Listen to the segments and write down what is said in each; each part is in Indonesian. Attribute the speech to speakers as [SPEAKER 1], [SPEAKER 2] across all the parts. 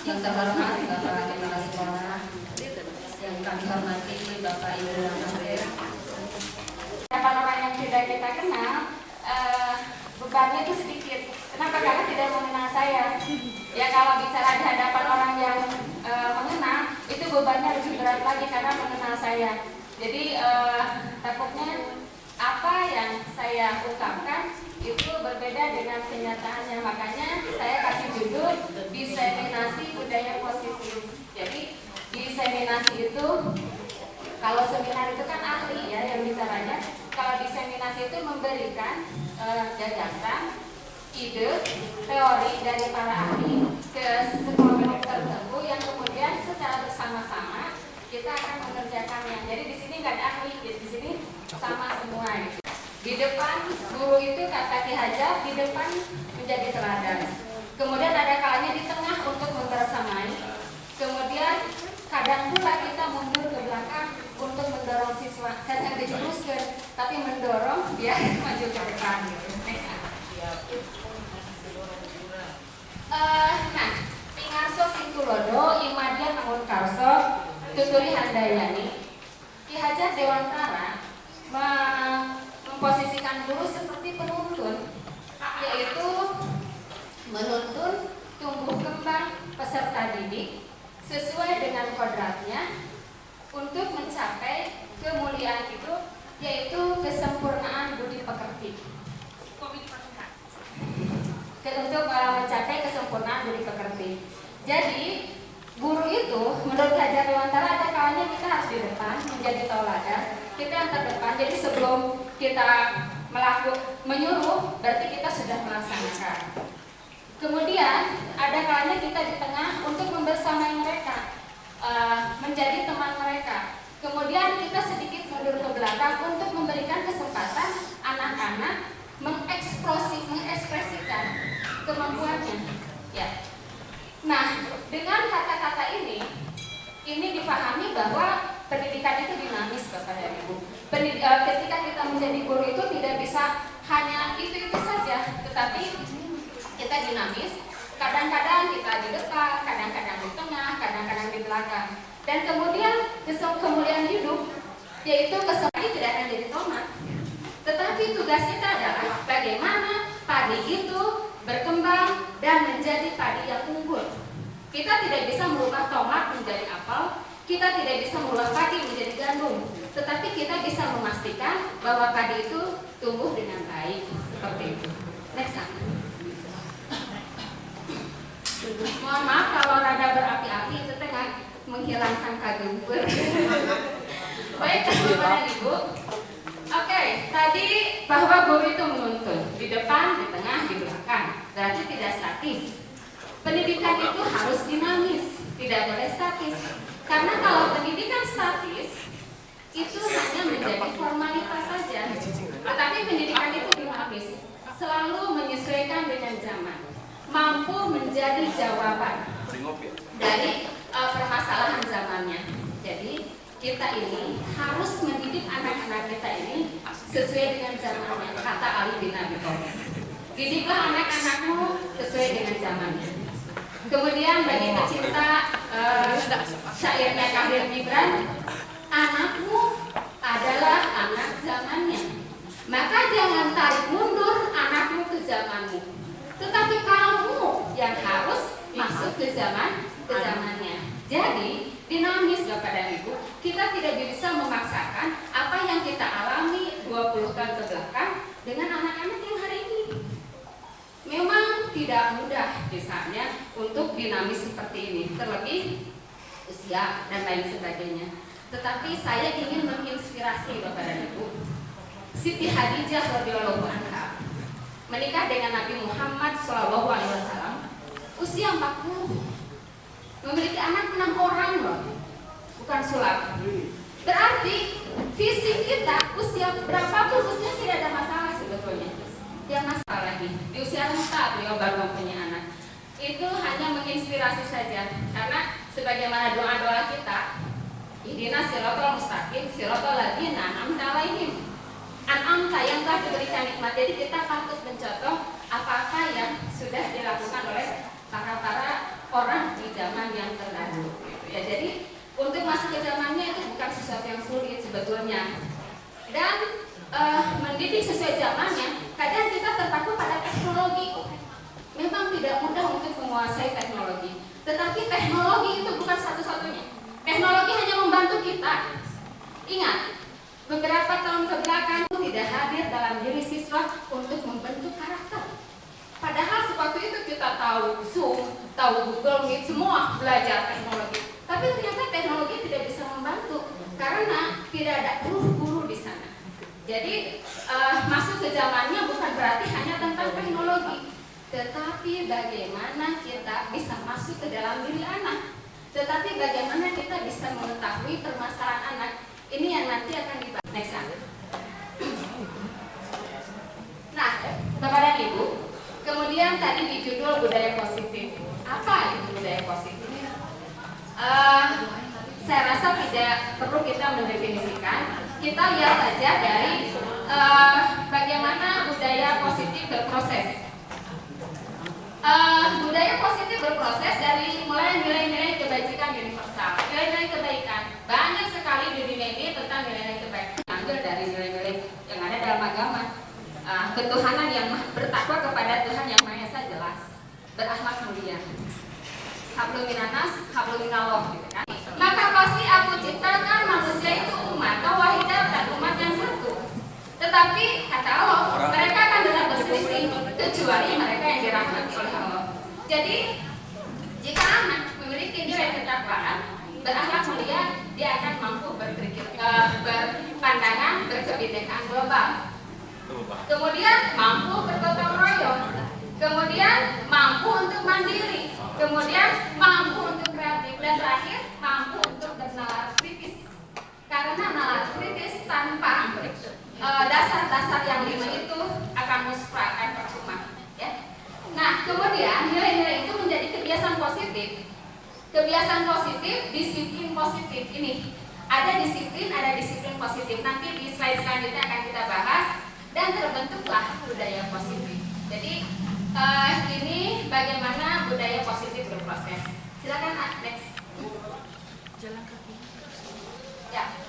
[SPEAKER 1] Yang terhormat Bapak Kepala Sekolah, yang kami hormati Bapak Ibu Nasir.
[SPEAKER 2] Orang yang tidak kita kenal, bebannya itu sedikit. Kenapa? Karena tidak mengenal saya. Ya kalau bicara di hadapan orang yang mengenal, itu bebannya lebih berat lagi karena mengenal saya. Jadi takutnya apa yang saya ungkapkan itu berbeda dengan kenyataannya. Makanya saya kasih judul diseminasi budaya positif. Jadi diseminasi itu, kalau seminar itu kan ahli ya yang bicaranya. Kalau diseminasi itu memberikan gagasan, ide, teori dari para ahli ke sekelompok tertentu yang kemudian secara bersama-sama kita akan mengerjakannya. Jadi di sini nggak ada ahli, jadi di sini sama semua. Gitu. Di depan guru itu kata Ki Hajar, di depan menjadi teladan. Kemudian ada kalanya di tengah untuk membersamai. Kemudian kadang pula kita mundur ke belakang untuk mendorong siswa. Saya nggak dijuruskan, tapi mendorong dia maju ke depan. Gitu. Nah, pingarso singtulodo, imadia nangun karso, tuturi handayani. Ki Hajar Dewantara memposisikan guru seperti penuntun, yaitu menuntun tumbuh kembang peserta didik sesuai dengan kodratnya untuk mencapai kemuliaan itu, yaitu kesempurnaan budi pekerti. Untuk mencapai kesempurnaan budi pekerti. Jadi guru itu menurut Ki Hajar Dewantara ada kalanya kita harus di depan menjadi tauladan, kita yang terdepan. Jadi sebelum kita menyuruh, berarti kita sudah melaksanakan. Kemudian ada kalanya kita di tengah untuk membersamai mereka, menjadi teman mereka. Kemudian kita sedikit mundur ke belakang untuk memberikan kesempatan anak-anak mengekspresikan kemampuannya. Ya. Nah, dengan kata-kata ini dipahami bahwa pendidikan itu dinamis, Bapak dan Ibu. Ketika kita menjadi guru itu tidak bisa hanya itu saja, tetapi kita dinamis. Kadang-kadang kita di depan, kadang-kadang di tengah, kadang-kadang di belakang. Dan kemudian kemuliaan hidup, yaitu kesempat tidak akan jadi tomat. Tetapi tugas kita adalah bagaimana padi itu berkembang dan menjadi padi yang unggul. Kita tidak bisa merubah tomat menjadi apel, kita tidak bisa merubah padi menjadi gandum, tetapi kita bisa memastikan bahwa padi itu tumbuh dengan baik, seperti itu. Next. Mohon maaf kalau rada berapi-api, itu tengah menghilangkan kagempur. Baik, Bapak dan Ibu. Oke, tadi bahwa guru itu menuntun di depan, di tengah, di belakang. Berarti tidak statis. Pendidikan itu harus dinamis, tidak boleh statis. Karena kalau pendidikan statis, itu hanya menjadi formalitas saja. Tetapi pendidikan itu dinamis, selalu menyesuaikan dengan zaman, mampu menjadi jawaban dari permasalahan zamannya. Jadi kita ini harus mendidik anak-anak kita ini sesuai dengan zamannya, kata Ali bin Abi Thalib. Didiklah anak-anakmu sesuai dengan zamannya. Kemudian bagi pecinta syairnya Khalil Gibran, anakmu adalah anak zamannya. Maka jangan tarik mundur anakmu ke zamanmu, tetapi kamu yang harus masuk ke zamannya. Jadi dinamis, Bapak dan Ibu. Kita tidak bisa memaksakan apa yang kita alami 20 tahun ke belakang dengan anak-anak yang hari ini. Memang tidak mudah misalnya untuk dinamis seperti ini, terlebih usia dan lain sebagainya. Tetapi saya ingin menginspirasi Bapak dan Ibu. Siti Hadijah radhiyallahu anha menikah dengan Nabi Muhammad SAW usia 40. Memiliki anak 6 orang loh, bukan sulap. Berarti fisik kita usia berapapun usia tidak ada masalah sebetulnya. Yang masalah lagi di usia renta beliau baru mempunyai anak. Itu hanya menginspirasi saja, karena sebagaimana doa-doa kita, ihdinas siratal mustaqim siratal ladzina an'amta 'alaihim. An'amta yang telah diberikan nikmat. Jadi kita patut mencontoh apa-apa yang sudah dilakukan oleh para menguasai teknologi. Tetapi teknologi itu bukan satu-satunya. Teknologi hanya membantu kita. Ingat, beberapa tahun kebelakang tidak hadir dalam diri siswa untuk membentuk karakter. Padahal sewaktu itu kita tahu Zoom, tahu Google Meet, semua belajar teknologi. Tapi ternyata teknologi tidak bisa membantu karena tidak ada guru-guru di sana. Jadi masuk ke zamannya bukan berarti hanya tentang teknologi, tetapi bagaimana kita bisa masuk ke dalam diri anak. Tetapi bagaimana kita bisa mengetahui permasalahan anak. Ini yang nanti akan dibahas next time. Nah, Bapak dan Ibu, kemudian tadi di judul budaya positif. Apa itu budaya positif? Saya rasa tidak perlu kita mendefinisikan. Kita lihat saja dari bagaimana budaya positif berproses. Budaya positif berproses dari mulai nilai-nilai kebajikan universal. Nilai-nilai kebaikan banyak sekali di dunia ini tentang nilai-nilai kebaikan. Ambil dari nilai-nilai yang ada dalam agama. Ketuhanan yang bertakwa kepada Tuhan yang Maha Esa jelas, berakhlak mulia. Hablum minanas, hablum minallah, gitu kan? Maka pasti aku ciptakan manusia itu umat wahidah dan umat yang satu. Tetapi kata Allah, mereka akan tetap berselisih kecuali mereka yang dirahmati oleh Allah. Jadi jika anak memiliki nilai ketakwaan, berakhlak mulia, dia akan mampu berpandangan berkebinekaan global. Kemudian mampu bergotong royong, kemudian mampu untuk mandiri, kemudian mampu untuk kreatif, dan terakhir mampu untuk bernalar kritis. Karena nalar kritis tanpa dasar-dasar yang 5 itu akan musfra, akan percuma. Ya. Nah, kemudian nilai-nilai itu menjadi kebiasaan positif. Kebiasaan positif, disiplin positif. Ini ada disiplin positif. Nanti di slide selanjutnya akan kita bahas. Dan terbentuklah budaya positif. Jadi ini bagaimana budaya positif berproses. Silakan next. Jalan kaki. Ya.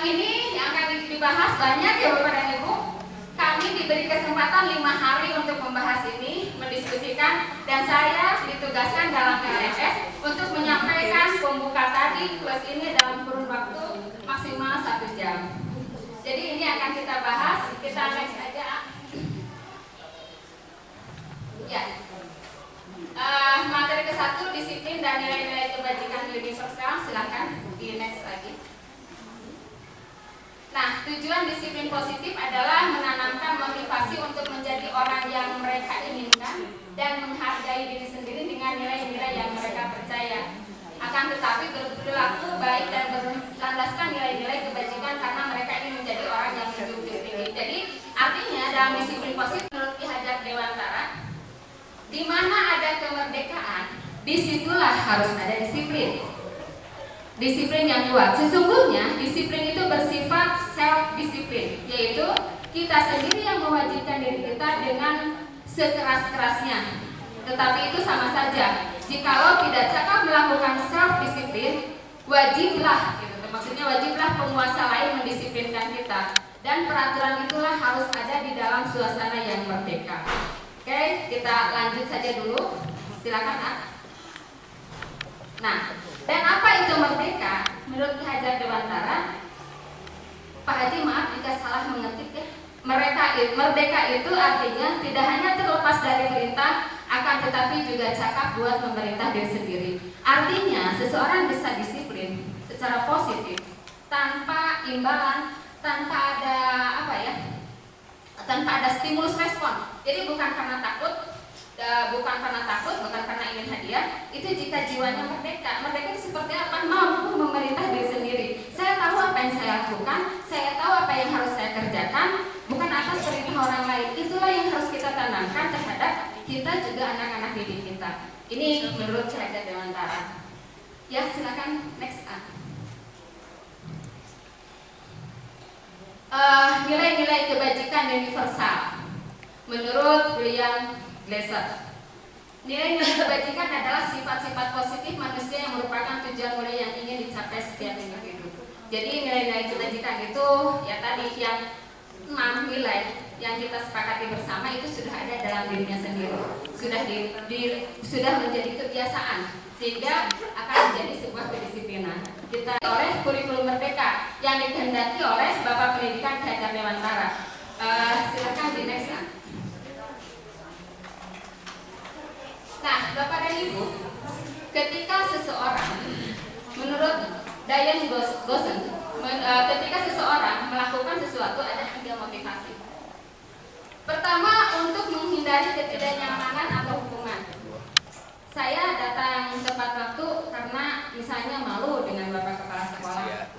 [SPEAKER 2] Ini yang akan dibahas banyak ya Bapak dan Ibu. Kami diberi kesempatan 5 hari untuk membahas ini, mendiskusikan, dan saya ditugaskan dalam LSS untuk menyampaikan pembuka tadi kelas ini dalam kurun waktu maksimal 1 jam. Jadi ini akan kita bahas, kita next aja. Ya. Materi ke-1 disiplin dan nilai-nilai kebajikan universal, silakan di next lagi. Nah, tujuan disiplin positif adalah menanamkan motivasi untuk menjadi orang yang mereka inginkan dan menghargai diri sendiri dengan nilai-nilai yang mereka percaya. Akan tetapi berperilaku baik dan berlandaskan nilai-nilai kebajikan karena mereka ingin menjadi orang yang menjunjung tinggi. Jadi artinya dalam disiplin positif menurut Ki Hajar Dewantara, di mana ada kemerdekaan, disitulah harus ada disiplin. Disiplin yang kuat. Sesungguhnya disiplin itu bersifat self disiplin, yaitu kita sendiri yang mewajibkan diri kita dengan sekeras-kerasnya. Tetapi itu sama saja. Jikalau tidak cakap melakukan self disiplin, wajiblah, gitu. Maksudnya wajiblah penguasa lain mendisiplinkan kita. Dan peraturan itulah harus ada di dalam suasana yang merdeka. Oke, kita lanjut saja dulu. Silakan, Ak. Nah, dan apa itu merdeka? Menurut Ki Hajar Dewantara, Pak Haji maaf jika salah mengetik ya. Merdeka itu artinya tidak hanya terlepas dari perintah, akan tetapi juga cakap buat memerintah diri sendiri. Artinya seseorang bisa disiplin secara positif tanpa imbalan, tanpa ada tanpa ada stimulus respon. Jadi bukan karena takut, bukan karena ingin hadiah. Itu jika jiwanya merdeka. Merdeka itu seperti apa? Mampu memerintah diri sendiri. Saya tahu apa yang saya lakukan, saya tahu apa yang harus saya kerjakan, bukan atas perintah orang lain. Itulah yang harus kita tanamkan terhadap kita juga anak-anak didik kita. Ini menurut Ki Hajar Dewantara. Ya, silakan next. Nilai-nilai kebajikan universal menurut William Glasser. Nilai-nilai kebajikan adalah sifat-sifat positif manusia yang merupakan tujuan mulia yang ingin dicapai setiap individu. Jadi nilai-nilai kebajikan itu ya tadi yang 6 nilai yang kita sepakati bersama itu sudah ada dalam dirinya sendiri. sudah menjadi kebiasaan sehingga akan menjadi sebuah kedisiplinan. Kita oleh kurikulum merdeka yang dikehendaki oleh Bapak Pendidikan Ki Hajar Dewantara. Silakan di next. Nah, Bapak dan Ibu, ketika seseorang menurut Diane Gossen, ketika seseorang melakukan sesuatu ada 3 motivasi. Pertama, untuk menghindari ketidaknyamanan atau hukuman. Saya datang tepat waktu karena misalnya malu dengan Bapak Kepala Sekolah.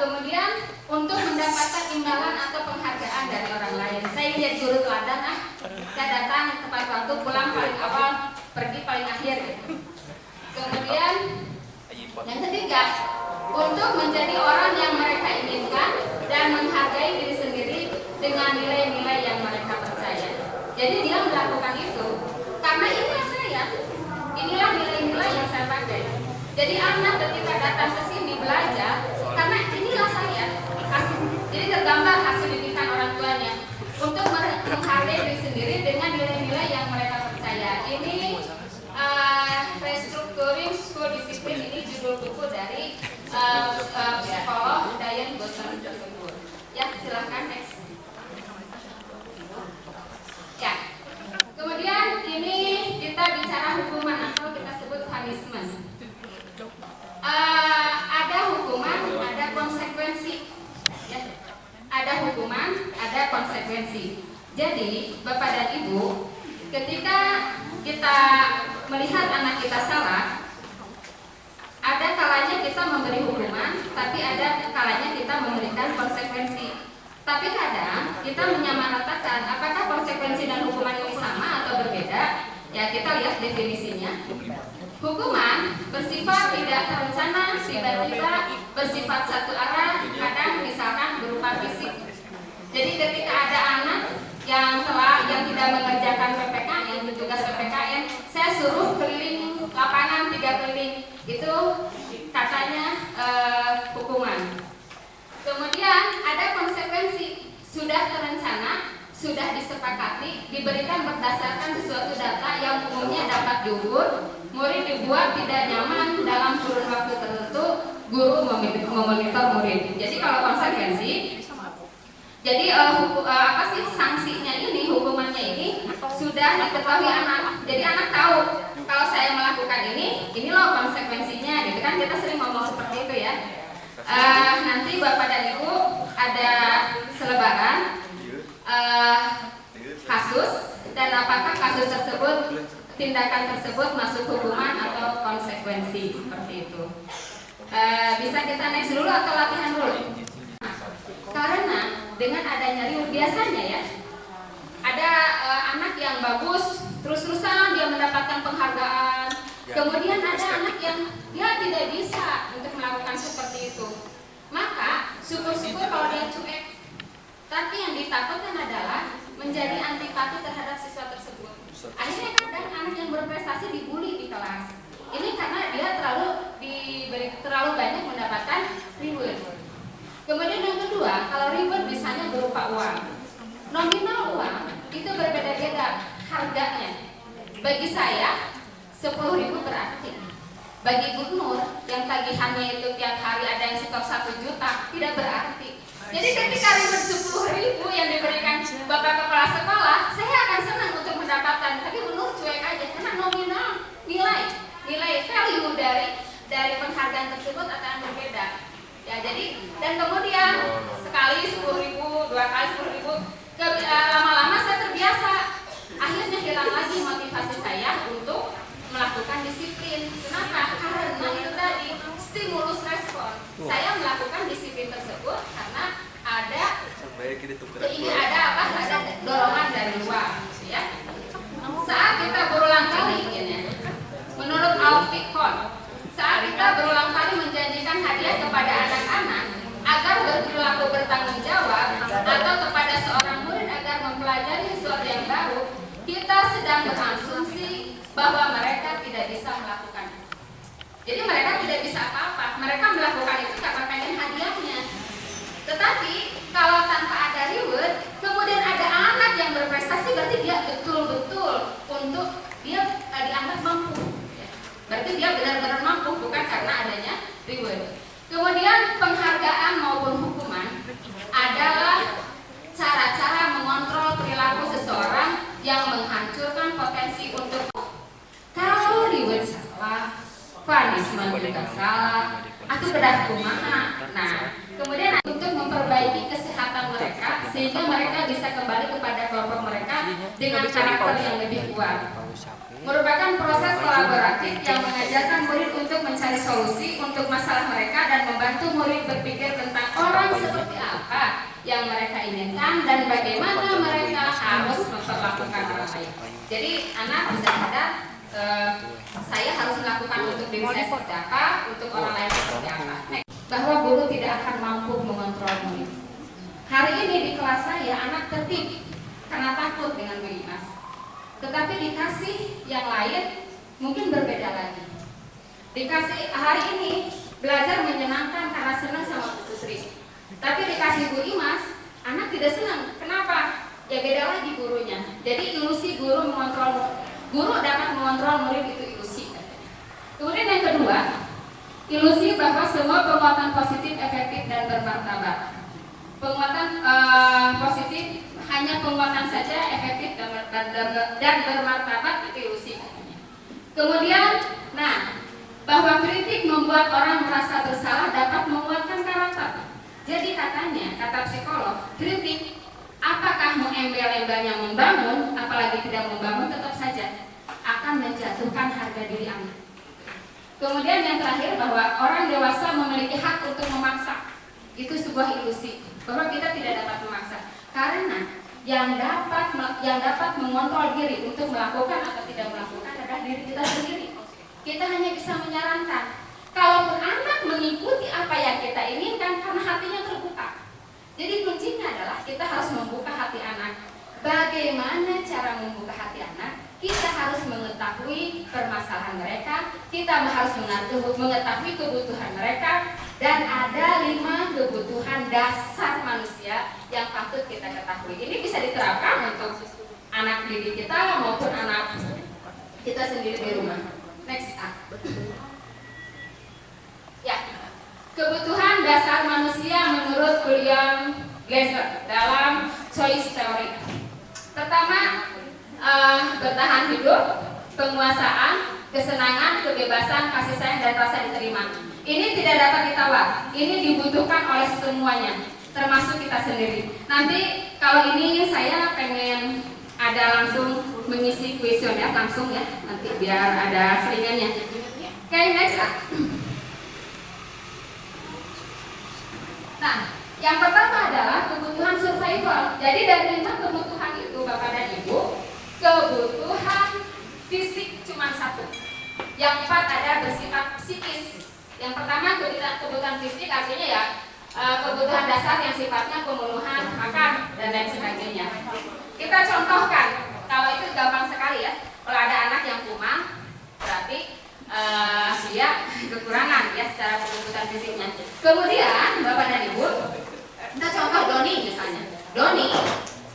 [SPEAKER 2] Kemudian untuk mendapatkan imbalan atau penghargaan dari orang lain. Saya lihat guru teladan, saya datang tepat waktu, pulang paling awal, pergi paling akhir gitu. Kemudian yang ketiga, untuk menjadi orang yang mereka inginkan dan menghargai diri sendiri dengan nilai-nilai yang mereka percaya. Jadi dia melakukan itu karena inilah saya, inilah nilai-nilai yang saya pakai. Jadi anak ketika datang ke sini belajar karena inilah saya. Jadi tergambar hasil didikan orang tuanya untuk menghargai diri sendiri dengan nilai-nilai yang mereka percaya. Ini Restructuring School Discipline, ini judul buku dari psikolog Diane Gossen tersebut. Ya, silahkan next. Ya. Kemudian ini kita bicara hukuman atau kita sebut punishment. Ada hukuman, ada konsekuensi. Ya. Ada hukuman, ada konsekuensi. Jadi, Bapak dan Ibu, ketika kita melihat anak kita salah, ada kalanya kita memberi hukuman, tapi ada kalanya kita memberikan konsekuensi. Tapi kadang kita menyamaratakan apakah konsekuensi dan hukuman ini sama atau berbeda. Ya, kita lihat definisinya. Hukuman bersifat tidak terencana, tiba-tiba bersifat satu arah, kadang misalkan berupa fisik. Jadi ketika ada anak yang tidak mengerjakan PPKN, tugas PPKN, saya suruh keliling lapangan 3 keliling, itu katanya hukuman. Kemudian ada konsekuensi, sudah terencana, sudah disepakati, diberikan berdasarkan sesuatu data yang umumnya dapat diukur, murid dibuat tidak nyaman dalam kurun waktu tertentu, guru memonitor murid. Jadi kalau konsekuensi, jadi apa sih sanksinya ini, hukumannya ini sudah diketahui anak. Jadi anak tahu kalau saya melakukan ini loh konsekuensinya, gitu kan, kita sering ngomong seperti itu ya. Nanti Bapak dan Ibu ada selebaran kasus dan apakah kasus tersebut, tindakan tersebut masuk hukuman atau konsekuensi, seperti itu. Bisa kita next dulu atau latihan dulu? Karena dengan adanya riuh biasanya ya, ada anak yang bagus, terus-terusan dia mendapatkan penghargaan. Kemudian ada anak yang dia tidak bisa untuk melakukan seperti itu. Maka syukur-syukur kalau dia cuek. Tapi yang ditakutkan adalah menjadi antipati terhadap siswa tersebut. Akhirnya kadang anak yang berprestasi dibully di kelas. Ini karena dia terlalu banyak mendapatkan reward. Kemudian yang kedua, kalau reward misalnya berupa uang, nominal uang itu berbeda-beda harganya. Bagi saya 10.000 berarti. Bagi Bu Nur yang tagihannya itu tiap hari ada yang setor 1 juta tidak berarti. Jadi ketika reward 10.000 yang diberikan Bapak Kepala Sekolah, saya akan senang untuk mendapatkan. Tapi Bu Nur cuek aja karena nominal nilai value dari penghargaan tersebut akan berbeda. Ya, jadi dan kemudian sekali 10.000, 2 kali 10.000, lama-lama saya terbiasa. Akhirnya hilang lagi motivasi saya untuk melakukan disiplin. Kenapa? Karena itu tadi stimulus respon. Saya melakukan disiplin tersebut karena ada ada dorongan dari luar, ya. Saat kita berulang kali, menurut Alfie Kohn, saat kita berulang kali menjanjikan hadiah kepada anak-anak agar berperilaku bertanggung jawab atau kepada seorang murid agar mempelajari sesuatu yang baru, kita sedang berasumsi bahwa mereka tidak bisa melakukan. Jadi mereka tidak bisa apa-apa. Mereka melakukan itu karena pengen hadiahnya. Tetapi kalau tanpa ada reward, kemudian ada anak yang berprestasi, berarti dia betul-betul berarti dia benar-benar mampu, bukan karena adanya reward. Kemudian penghargaan maupun hukuman adalah cara-cara mengontrol perilaku seseorang yang menghancurkan potensi untuk kalau reward salah, punishment juga salah, aku bedah kumaha. Nah, kemudian untuk memperbaiki kesehatan mereka sehingga mereka bisa kembali kepada kelompok mereka dengan karakter yang lebih kuat. Merupakan proses kolaboratif yang mengajarkan murid untuk mencari solusi untuk masalah mereka dan membantu murid berpikir tentang orang seperti apa yang mereka inginkan dan bagaimana mereka harus memperlakukan orang lain. Jadi anak bisa sadar saya harus melakukan untuk diri saya seperti apa, untuk orang lain seperti apa. Bahwa guru tidak akan mampu mengontrol murid. Hari ini di kelas saya anak tertib karena takut dengan Mas. Tetapi dikasih yang lain mungkin berbeda lagi. Dikasih hari ini belajar menyenangkan karena senang sama Bu Sri. Tapi dikasih Bu Imas, anak tidak senang. Kenapa? Ya beda lagi gurunya. Jadi ilusi guru mengontrol, guru dapat mengontrol murid itu ilusi. Kemudian yang kedua, ilusi bahwa semua penguatan positif efektif dan bermartabat. Penguatan positif hanya penguatan saja efektif dan bermartabat itu ilusi. Kemudian, bahwa kritik membuat orang merasa bersalah dapat menguatkan karakter. Jadi katanya, kata psikolog, kritik apakah embel-embelnya membangun, apalagi tidak membangun, tetap saja akan menjatuhkan harga diri anak. Kemudian yang terakhir, bahwa orang dewasa memiliki hak untuk memaksa. Itu sebuah ilusi bahwa kita tidak dapat memaksa, karena yang dapat mengontrol diri untuk melakukan atau tidak melakukan adalah diri kita sendiri. Kita hanya bisa menyarankan. Kalaupun anak mengikuti apa yang kita inginkan karena hatinya terbuka. Jadi kuncinya adalah kita harus membuka hati anak. Bagaimana cara membuka hati anak? Kita harus mengetahui permasalahan mereka, kita harus mengetahui kebutuhan mereka, dan ada 5 kebutuhan dasar manusia yang patut kita ketahui. Ini bisa diterapkan untuk anak didik kita maupun anak kita sendiri di rumah. Next up. Ya, kebutuhan dasar manusia menurut William Glasser dalam Choice Theory. Pertama, bertahan hidup, penguasaan, kesenangan, kebebasan, kasih sayang, dan rasa diterima. Ini tidak dapat ditawar. Ini dibutuhkan oleh semuanya, termasuk kita sendiri. Nanti kalau ini saya pengen ada langsung mengisi kuesioner langsung ya, nanti biar ada selingannya. Oke, next. Nah, yang pertama adalah kebutuhan survival. Jadi dari 5 kebutuhan itu, Bapak dan Ibu, kebutuhan fisik cuma 1. Yang 4 ada bersifat psikis. Yang pertama kebutuhan fisik artinya ya kebutuhan dasar yang sifatnya pemenuhan makan dan lain sebagainya. Kita contohkan, kalau itu gampang sekali ya. Kalau ada anak yang kumal, berarti dia kekurangan ya secara kebutuhan fisiknya. Kemudian Bapak dan Ibu, kita contoh Doni misalnya. Doni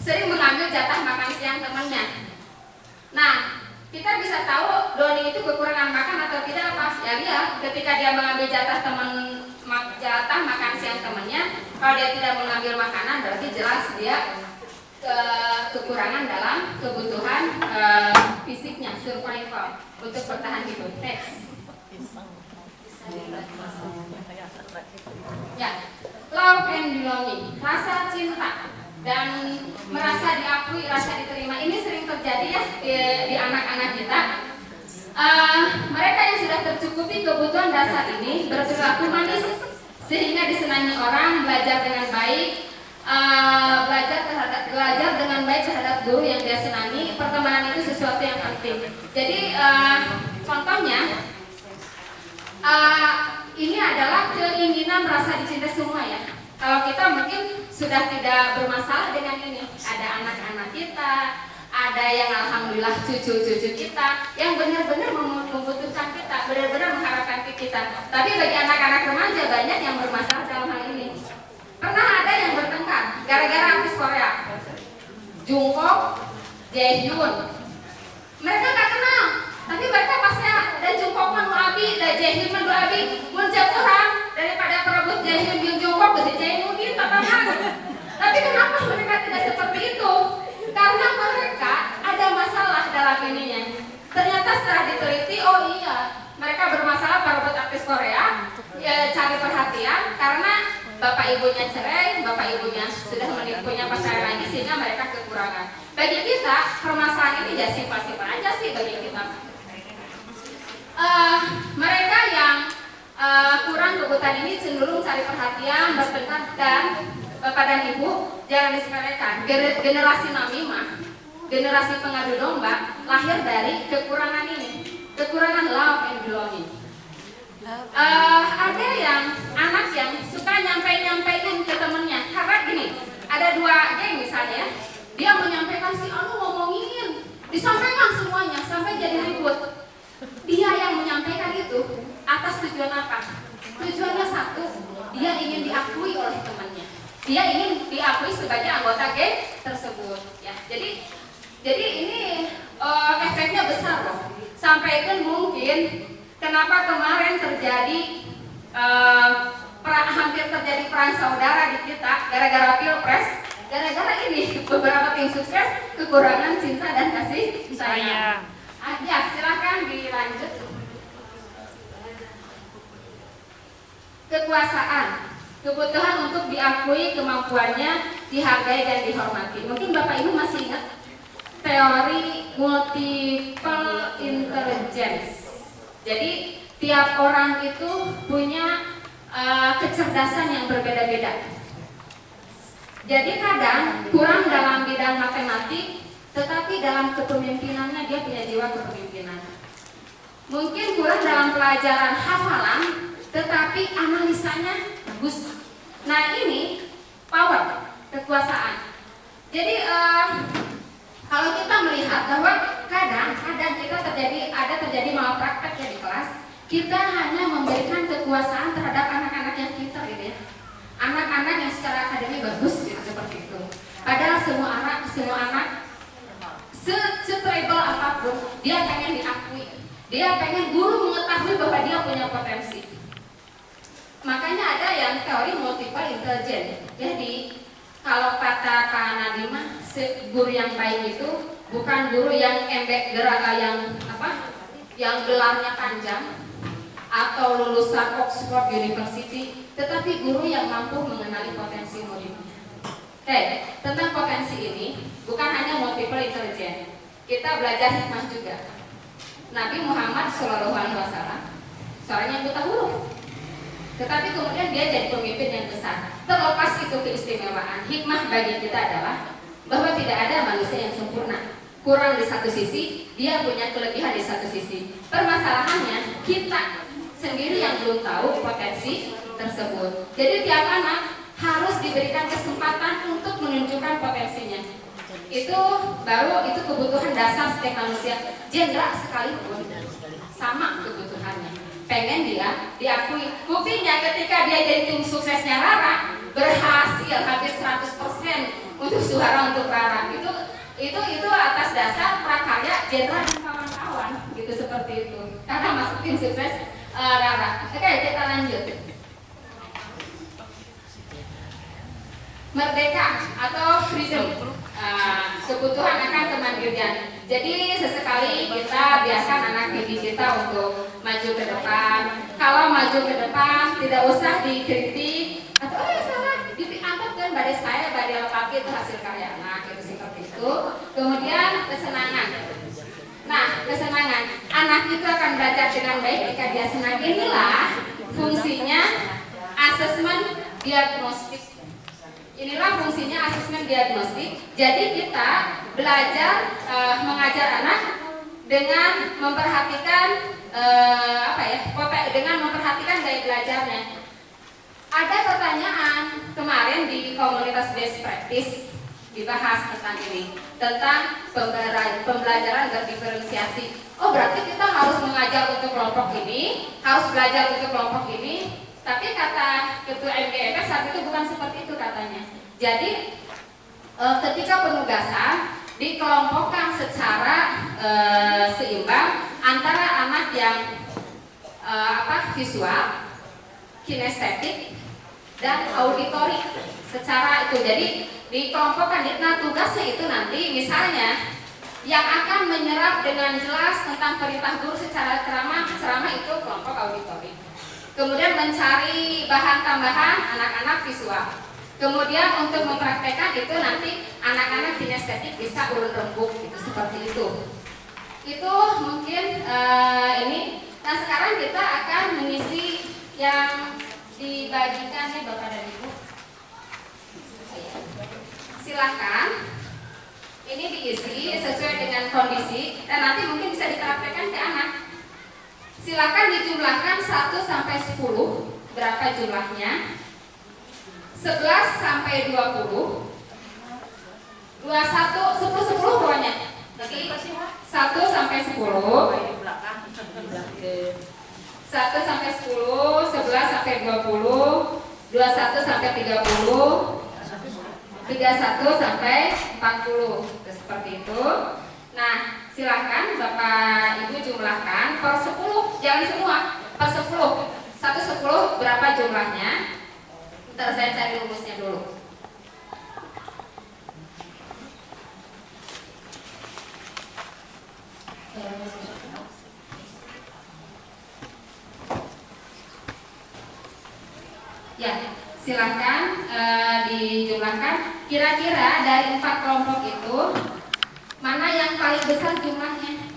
[SPEAKER 2] sering mengambil jatah makan siang temannya. Nah, kita bisa tahu Doni itu kekurangan makan atau tidak apa? Ya lihat, ketika dia mengambil jatah makan siang temannya, kalau dia tidak mengambil makanan berarti jelas dia kekurangan dalam kebutuhan fisiknya, survival, untuk bertahan hidup. Next. Ya, love and belonging, rasa cinta dan merasa diakui, rasa diterima. Ini sering terjadi ya di anak-anak kita. Mereka yang sudah tercukupi kebutuhan dasar ini berperilaku manis sehingga disenangi orang, belajar dengan baik, belajar dengan baik terhadap guru yang dia senangi. Pertemanan itu sesuatu yang penting. Jadi contohnya ini adalah keinginan rasa dicintai semua ya. Kalau kita mungkin sudah tidak bermasalah dengan ini, ada anak-anak kita, ada yang alhamdulillah cucu-cucu kita yang benar-benar membutuhkan kita, benar-benar mengharapkan kita. Tapi bagi anak-anak remaja banyak yang bermasalah dalam hal ini. Pernah ada yang bertengkar gara-gara artis Korea, Jungkook, Jaehyun. Mereka nggak kenal, tapi mereka pasnya dan Jungkook menurut jahil mah dua abi muncul orang daripada perebut jahil yang jongkok ke si Jainuddin tatanan. Tapi kenapa mereka tidak seperti itu? Karena mereka ada masalah dalam ininya. Ternyata setelah diteliti, oh iya, mereka bermasalah perebut artis Korea, ya, cari perhatian karena bapak ibunya cerai, bapak ibunya sudah punya pasangan lagi sehingga mereka kekurangan. Bagi kita permasalahan ini ya simpel-simpel aja sih bagi kita. Mereka yang kurang kebutuhan ini cenderung cari perhatian, bertengkar dan bapak dan ibu jangan disepelekan. Generasi namimah, generasi pengadu domba lahir dari kekurangan ini, kekurangan love and belonging. Ada yang anak yang suka nyampein ke temennya karena gini, ada dua geng misalnya, dia menyampaikan si anu ngomongin, disampaikan semuanya sampai jadi ribut. Dia yang menyampaikan itu atas tujuan apa? Tujuannya satu, dia ingin diakui oleh temannya, dia ingin diakui sebagai anggota geng tersebut. Ya, jadi ini efeknya besar loh. Sampaikan mungkin kenapa kemarin terjadi hampir terjadi perang saudara di kita gara-gara pilpres, gara-gara ini beberapa tim sukses kekurangan cinta dan kasih sayang. Ya, silakan dilanjut. Kekuasaan, kebutuhan untuk diakui kemampuannya, dihargai dan dihormati. Mungkin Bapak Ibu masih ingat teori multiple intelligence. Jadi tiap orang itu punya kecerdasan yang berbeda-beda. Jadi kadang kurang dalam bidang matematik, tetapi dalam kepemimpinannya dia punya jiwa kepemimpinan. Mungkin kurang dalam pelajaran hafalan, tetapi analisanya bagus. Nah ini power, kekuasaan. Jadi kalau kita melihat bahwa kadang kita terjadi malpraktek ya di kelas, kita hanya memberikan kekuasaan terhadap anak-anak yang pintar gitu ya. Anak-anak yang secara akademik bagus gitu, seperti itu. Padahal semua anak se-treble apapun, dia pengen diakui. Dia pengen guru mengetahui bahwa dia punya potensi. Makanya ada yang teori multiple intelligence. Jadi kalau kata Kak Nadima, guru yang baik itu bukan guru yang yang gelarnya panjang atau lulusan Oxford University, tetapi guru yang mampu mengenali potensi muridnya. Oke, tentang potensi ini bukan hanya multiple intelligence, kita belajar hikmah juga. Nabi Muhammad SAW seorang yang buta huruf, tetapi kemudian dia jadi pemimpin yang besar. Terlepas itu keistimewaan, hikmah bagi kita adalah bahwa tidak ada manusia yang sempurna. Kurang di satu sisi, dia punya kelebihan di satu sisi. Permasalahannya kita sendiri yang belum tahu potensi tersebut. Jadi tiap anak harus diberikan kesempatan untuk menunjukkan potensinya. Itu kebutuhan dasar setiap manusia. Jenderal sekalipun sama kebutuhannya, pengen dia diakui. Buktinya ketika dia jadi tim suksesnya Rara, berhasil hampir 100% untuk suara untuk Rara. Itu atas dasar prakarya jenderal dan kawan-kawan gitu, seperti itu. Karena masuk tim sukses Rara. Oke, kita lanjut. Merdeka atau freedom, kebutuhan akan kemandirian. Jadi sesekali kita biasakan anak didik kita untuk maju ke depan. Kalau maju ke depan tidak usah dikritik atau salah, dianggap kan badai saya, badai lengkapi itu hasil karya anak, itu seperti itu. Kemudian kesenangan. Nah, kesenangan, anak itu akan belajar dengan baik jika dia senang. Inilah fungsinya asesmen diagnostik. Inilah fungsinya asesmen diagnostik. Jadi kita belajar mengajar anak dengan memperhatikan dengan memperhatikan gaya belajarnya. Ada pertanyaan kemarin di komunitas best practice dibahas tentang ini, tentang pembelajaran berdiferensiasi. Oh, berarti kita harus mengajar untuk kelompok ini, harus belajar untuk kelompok ini. Tapi kata Ketua MGF saat itu bukan seperti itu katanya. Jadi ketika penugasan dikelompokkan secara seimbang antara anak yang visual, kinestetik, dan auditori secara itu. Jadi dikelompokkan. Nah, tugasnya itu nanti misalnya yang akan menyerap dengan jelas tentang perintah guru secara ceramah itu kelompok auditori. Kemudian mencari bahan tambahan anak-anak visual. Kemudian untuk mempraktekkan itu nanti anak-anak kinestetik bisa ulun rembuk gitu, seperti itu. Itu mungkin ini. Nah, sekarang kita akan mengisi yang dibagikan ya Bapak dan Ibu. Silakan. Ini diisi sesuai dengan kondisi dan nanti mungkin bisa dipraktekkan ke anak. Silakan dijumlahkan 1 sampai 10. Berapa jumlahnya? 11 sampai 20. 21 10 pokoknya. Lagi 1 sampai 10. 1 sampai 10, 11 sampai 20, 21 sampai 30, 31 sampai 40. Seperti itu. Nah, silahkan Bapak Ibu jumlahkan per 10, jangan semua, per 10. 1 10 berapa jumlahnya? Ntar saya cari rumusnya dulu. Ya, silahkan dijumlahkan. Kira-kira dari 4 kelompok itu mana yang paling besar jumlahnya?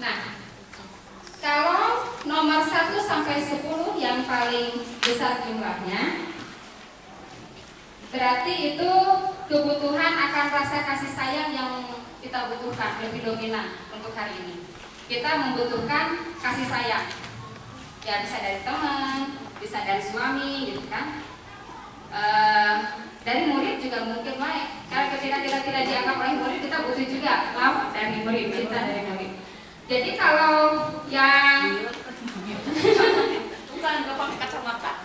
[SPEAKER 2] Nah, kalau nomor 1 sampai 10 yang paling besar jumlahnya, berarti itu kebutuhan akan rasa kasih sayang yang kita butuhkan lebih dominan untuk hari ini. Kita membutuhkan kasih sayang. Ya, bisa dari teman, bisa dari suami gitu kan. Dari murid juga mungkin baik. Karena ketika kita tidak dianggap oleh murid, kita butuh juga love dari murid, cinta dari murid. Jadi kalau yang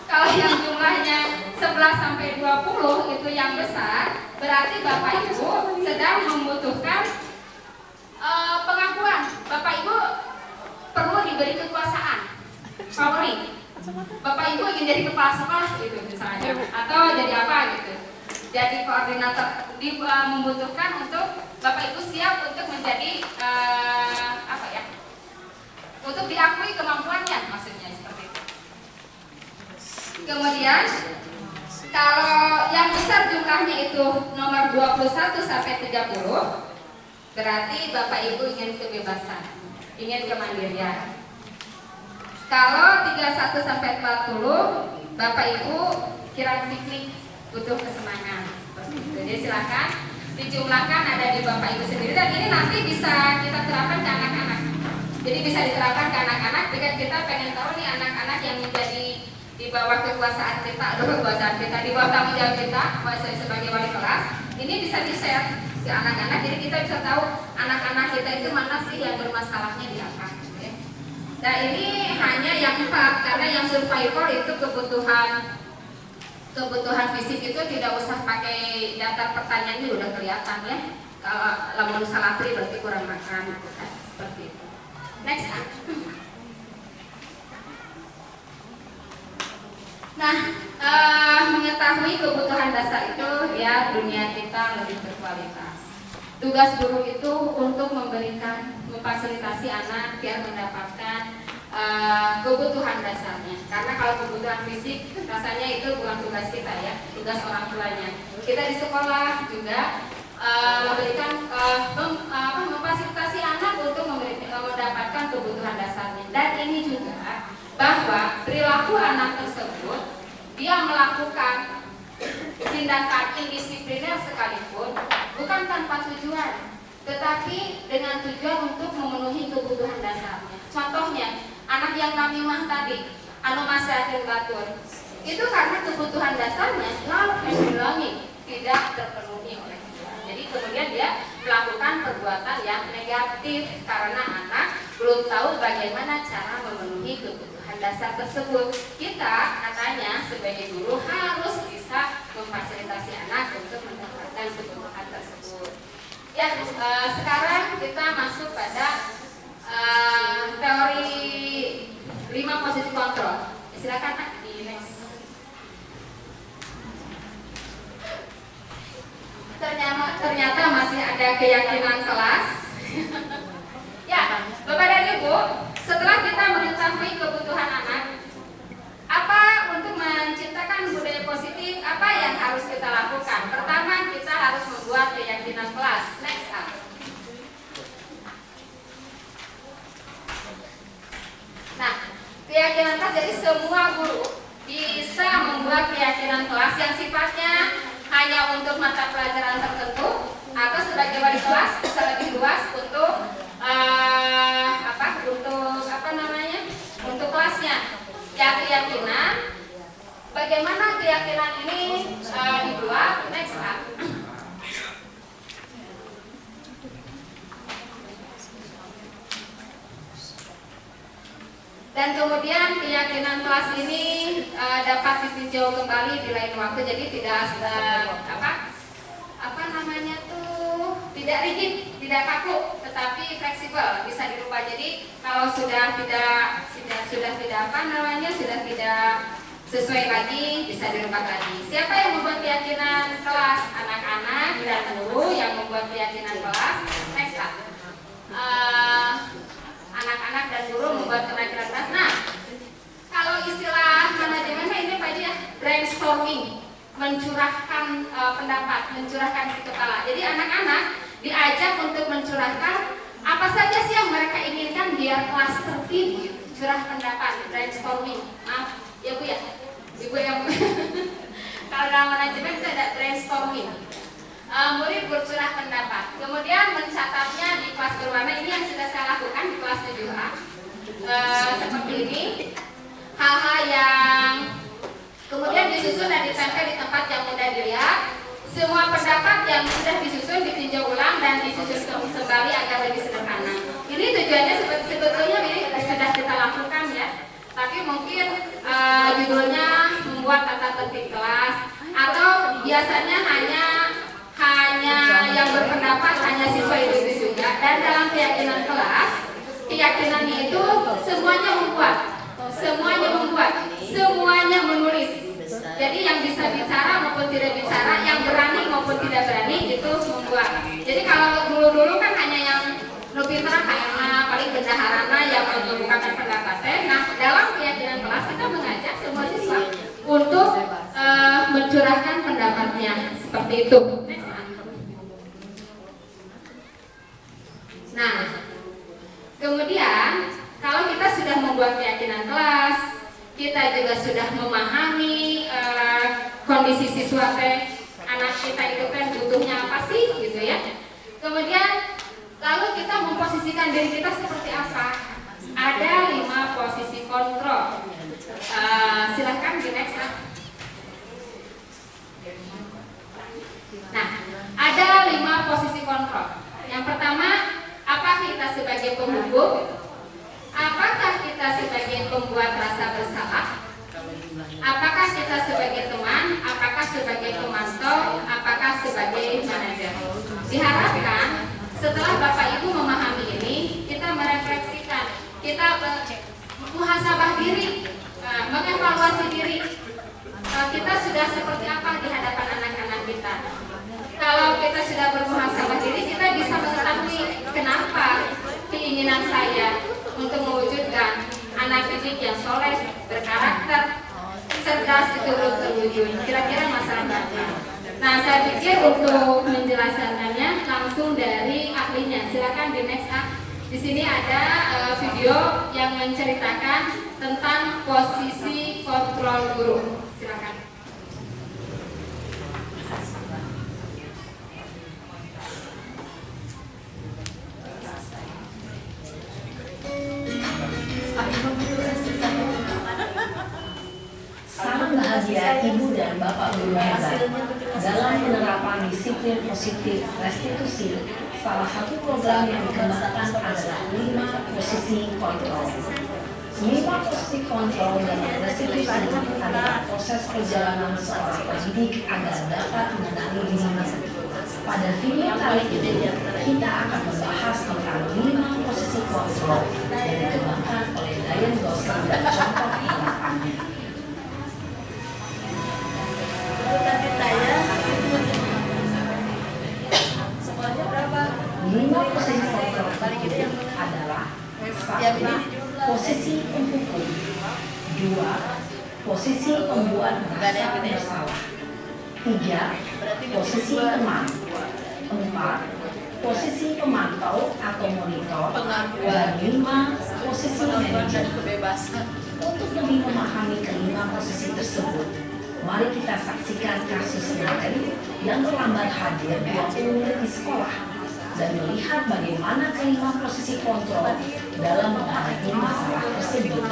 [SPEAKER 2] kalau yang jumlahnya 11 sampai 20 itu yang besar, berarti Bapak Ibu sedang membutuhkan pengakuan. Bapak Ibu perlu diberi kekuasaan. Favorit. Bapak Ibu ingin jadi kepala sekolah gitu misalnya, atau jadi apa gitu. Jadi koordinator, membutuhkan untuk Bapak Ibu siap untuk menjadi untuk diakui kemampuannya, maksudnya seperti itu. Kemudian kalau yang besar jumlahnya itu nomor 21 sampai 30, berarti Bapak Ibu ingin kebebasan, ingin kemandirian. Kalau 31 sampai 40, Bapak Ibu kira piknik, butuh kesenangan. Seperti itu. Jadi silakan dijumlahkan ada di Bapak Ibu sendiri, dan ini nanti bisa kita terapkan ke anak-anak. Jadi bisa diterapkan ke anak-anak jika kita pengen tahu nih anak-anak yang menjadi di bawah kekuasaan kita, di bawah tanggung jawab kita sebagai wali kelas. Ini bisa di-share ke anak-anak, jadi kita bisa tahu anak-anak kita itu mana sih yang bermasalahnya di apa. Nah, ini hanya yang 4, karena yang survival itu kebutuhan fisik itu tidak usah pakai daftar pertanyaannya udah kelihatan ya. Kalau lamun salatri berarti kurang makan gitu kan, seperti itu. Next. Nah, mengetahui kebutuhan dasar itu ya dunia kita lebih berkualitas. Tugas guru itu untuk memfasilitasi anak biar mendapatkan kebutuhan dasarnya. Karena kalau kebutuhan fisik rasanya itu bukan tugas kita ya, tugas orang tuanya. Kita di sekolah juga memberikan memfasilitasi anak untuk mendapatkan kebutuhan dasarnya. Dan ini juga bahwa perilaku anak tersebut dia melakukan tindakan indisipliner sekalipun bukan tanpa tujuan, tetapi dengan tujuan untuk memenuhi kebutuhan dasarnya. Contohnya, anak yang kami mah tadi, anu masakin batur, itu karena kebutuhan dasarnya love and belonging tidak terpenuhi oleh dia. Jadi kemudian dia melakukan perbuatan yang negatif karena anak belum tahu bagaimana cara memenuhi kebutuhan dasar tersebut. Kita katanya sebagai guru harus bisa memfasilitasi anak untuk mendapatkan kebutuhan tersebut. Ya, sekarang kita masuk pada teori keyakinan kelas, jadi semua guru bisa membuat keyakinan kelas yang sifatnya hanya untuk mata pelajaran tertentu atau sebagai wali kelas bisa lebih luas untuk untuk kelasnya. Ya, keyakinan. Bagaimana keyakinan ini dibuat? Next up. Dan kemudian keyakinan kelas ini dapat ditinjau kembali di lain waktu, jadi tidak tidak rigid, tidak kaku, tetapi fleksibel, bisa dirubah. Jadi kalau sudah tidak sesuai lagi, bisa dirubah lagi. Siapa yang membuat keyakinan kelas? Anak-anak dan guru yang membuat keyakinan kelas. Next up. Anak-anak dan guru membuat keyakinan kelas. Nah, kalau istilah manajemennya ini Pak ya, brainstorming, mencurahkan pendapat, mencurahkan isi kepala. Jadi anak-anak diajak untuk mencurahkan apa saja sih yang mereka inginkan biar kelas tertib. Curah pendapat, brainstorming. Maaf, ya Bu ya, Ibu yang kalau dalam manajemen itu ada brainstorming. Murid bercurah pendapat, kemudian mencatatnya di kelas berwarna. Ini yang sudah saya lakukan di kelas 7A. Seperti ini, hal-hal yang kemudian disusun dan ditempel di tempat yang mudah dilihat. Semua pendapat yang sudah disusun ditinjau ulang dan disusun kembali agar lebih sederhana. Ini tujuannya sebetulnya ini sudah kita lakukan ya, tapi mungkin judulnya membuat tata tertib kelas, atau biasanya hanya yang berpendapat hanya siswa itu juga. Dan dalam keyakinan kelas, keyakinannya itu semuanya membuat, semuanya menulis. Jadi yang bisa bicara maupun tidak bicara, yang berani maupun tidak berani itu membuat. Jadi kalau dulu kan hanya yang lebih terang karena paling bendaharana yang mengemukakan pendapatnya. Nah, dalam keyakinan kelas kita mengajak semua siswa untuk mencurahkan pendapatnya seperti itu. Nah, kemudian kalau kita sudah membuat keyakinan kelas, kita juga sudah memahami kondisi siswa anak kita itu kan butuhnya apa sih gitu ya. Kemudian lalu kita memposisikan diri kita seperti apa? Ada 5 posisi kontrol. Silahkan di next. Nah, ada 5 posisi kontrol. Yang pertama, apa kita sebagai pembubuh? Apakah kita sebagai pembuat rasa bersalah? Apakah kita sebagai teman? Apakah sebagai pemantau? Apakah sebagai manajer? Diharapkan setelah Bapak Ibu memahami ini, kita merefleksikan, kita muhasabah diri, mengevaluasi diri. Kita sudah seperti apa di hadapan anak-anak kita? Kalau kita sudah bermuhasabah diri, kita bisa mengetahui kenapa keinginan saya untuk mewujudkan anak didik yang soleh, berkarakter, cerdas itu belum terwujud. Kira-kira masalahnya apa? Nah, saya pikir untuk menjelaskannya langsung dari ahlinya. Silakan di next up. Di sini ada video yang menceritakan tentang posisi kontrol guru. Silakan.
[SPEAKER 3] Sangat bahagia Ibu dan Bapak Guru hebat dalam penerapan disiplin positif restitusi. Salah satu program yang dikembangkan adalah 5 posisi kontrol. 5 posisi kontrol dalam restitusi adalah proses perjalanan seorang pendidik agar dapat mengenali dirinya. Pada video kali ini, kita akan membahas tentang 5 posisi kontrol yang dikembangkan oleh Diane Gosling dan contoh penerapannya.
[SPEAKER 4] Semuanya berapa?
[SPEAKER 3] 5 posisi kontrol adalah 1. Posisi pemukul. 2. Posisi pembuat merasa bersalah. 3. Posisi teman. 4. posisi pemantau atau monitor, dan 5 posisi manajer. Untuk lebih memahami kelima posisi tersebut, mari kita saksikan kasus Naren yang terlambat hadir 20 menit di sekolah dan melihat bagaimana kelima posisi kontrol dalam menghadapi masalah tersebut.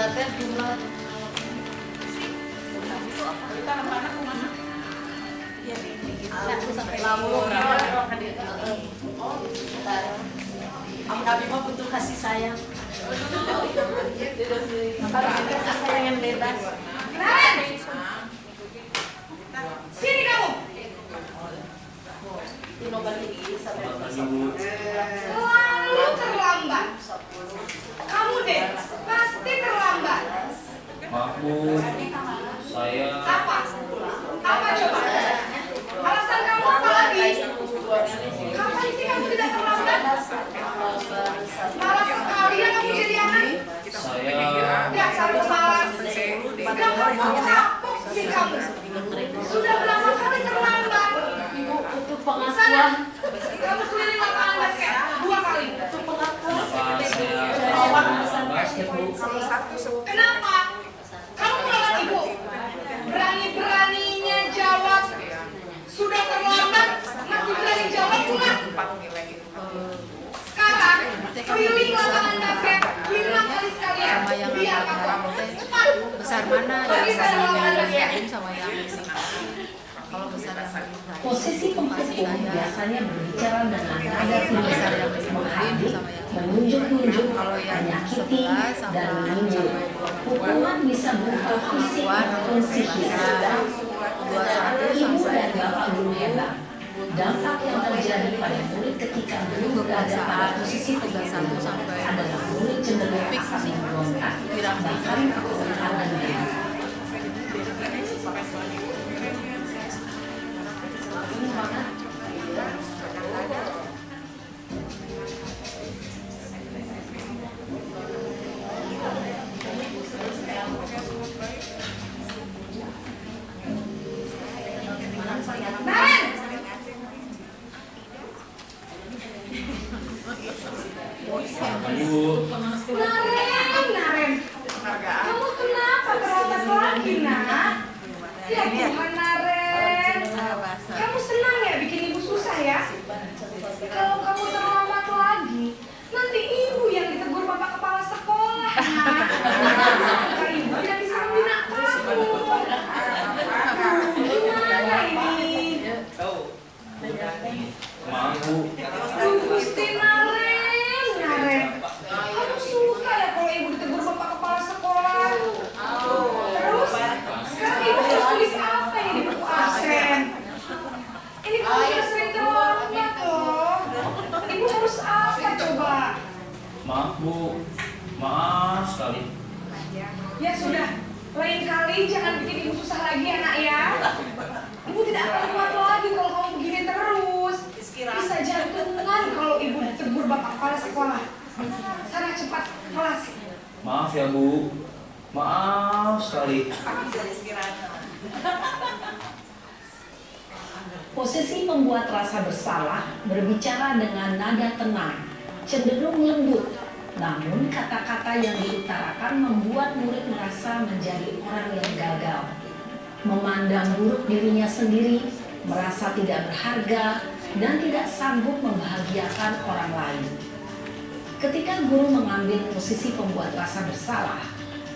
[SPEAKER 4] Kami mau butuh kasih sayang. Kalau kita kasih sayang yang bebas.
[SPEAKER 2] Sini kamu. Selalu terlambat. Kamu deh, pasti terlambat.
[SPEAKER 5] Maaf Bu, saya
[SPEAKER 2] Apa? Apa coba? Alasan kamu apa lagi? Kapan sih kamu tidak terlambat? Malas sekali ya kamu jadi anak. Dasar pemalas. Udah kamu kapok sih kamu. Sudah berapa kali terlambat?
[SPEAKER 4] Untuk
[SPEAKER 2] Sana,
[SPEAKER 4] pengakuan.
[SPEAKER 2] kamu keliling lapangan basket 2 kali.
[SPEAKER 4] Untuk pengakuan.
[SPEAKER 5] kenapa saya basket Bu?
[SPEAKER 2] Kenapa? Kamu melawan ibu. Berani-beraninya jawab. Sudah terlambat, masih berani jawab pula. Sekarang, keliling lapangan basket 5 kali sekalian. Biar kapok. Cepat.
[SPEAKER 6] Besar mana
[SPEAKER 2] Pergi
[SPEAKER 6] yang
[SPEAKER 2] sana lapangan basket.
[SPEAKER 6] sama yang kalau besar yang
[SPEAKER 3] Posisi penghukum biasanya berbicara dengan nada tinggi, menghadap, menunjuk-nunjuk, menyakiti, dan meninju. Hukuman bisa berupa fisik maupun psikis. Ibu dan bapak guru hebat. Dampak yang terjadi pada murid ketika guru berada pada posisi tertentu adalah murid cenderung akan memberontak, bahkan kesulitan dan diri.
[SPEAKER 5] Bu,
[SPEAKER 2] Naren. Kamu kenapa terlambat lagi, nak? Ya Tuhan, Naren. Kamu senang ya bikin ibu susah ya? Kalau kamu terlambat lagi, nanti ibu yang ditegur bapak kepala sekolah, nak. Maka ibu yang bisa membina kamu. Gimana ini?
[SPEAKER 5] maaf Bu,
[SPEAKER 2] Gusti Naren. Kamu suka ya kalau ibu ditegur bapak kepala sekolah? Terus, sekarang ibu harus tulis apa ini di buku absen? Ini kamu sudah sering terlambat loh. Ibu harus apa coba?
[SPEAKER 5] maaf Bu, maaf sekali.
[SPEAKER 2] Ya sudah, lain kali jangan bikin ibu susah lagi ya nak ya. Ibu tidak akan kuat lagi kalau kamu begini terus. Bisa jantungan kalau ibu ditegur bapak kepala sekolah. Sana cepat kelas.
[SPEAKER 5] Maaf ya Bu, maaf sekali.
[SPEAKER 3] Posisi membuat rasa bersalah berbicara dengan nada tenang, cenderung lembut. Namun kata-kata yang diutarakan membuat murid merasa menjadi orang yang gagal, memandang buruk dirinya sendiri, merasa tidak berharga, dan tidak sanggup membahagiakan orang lain. Ketika guru mengambil posisi pembuat rasa bersalah,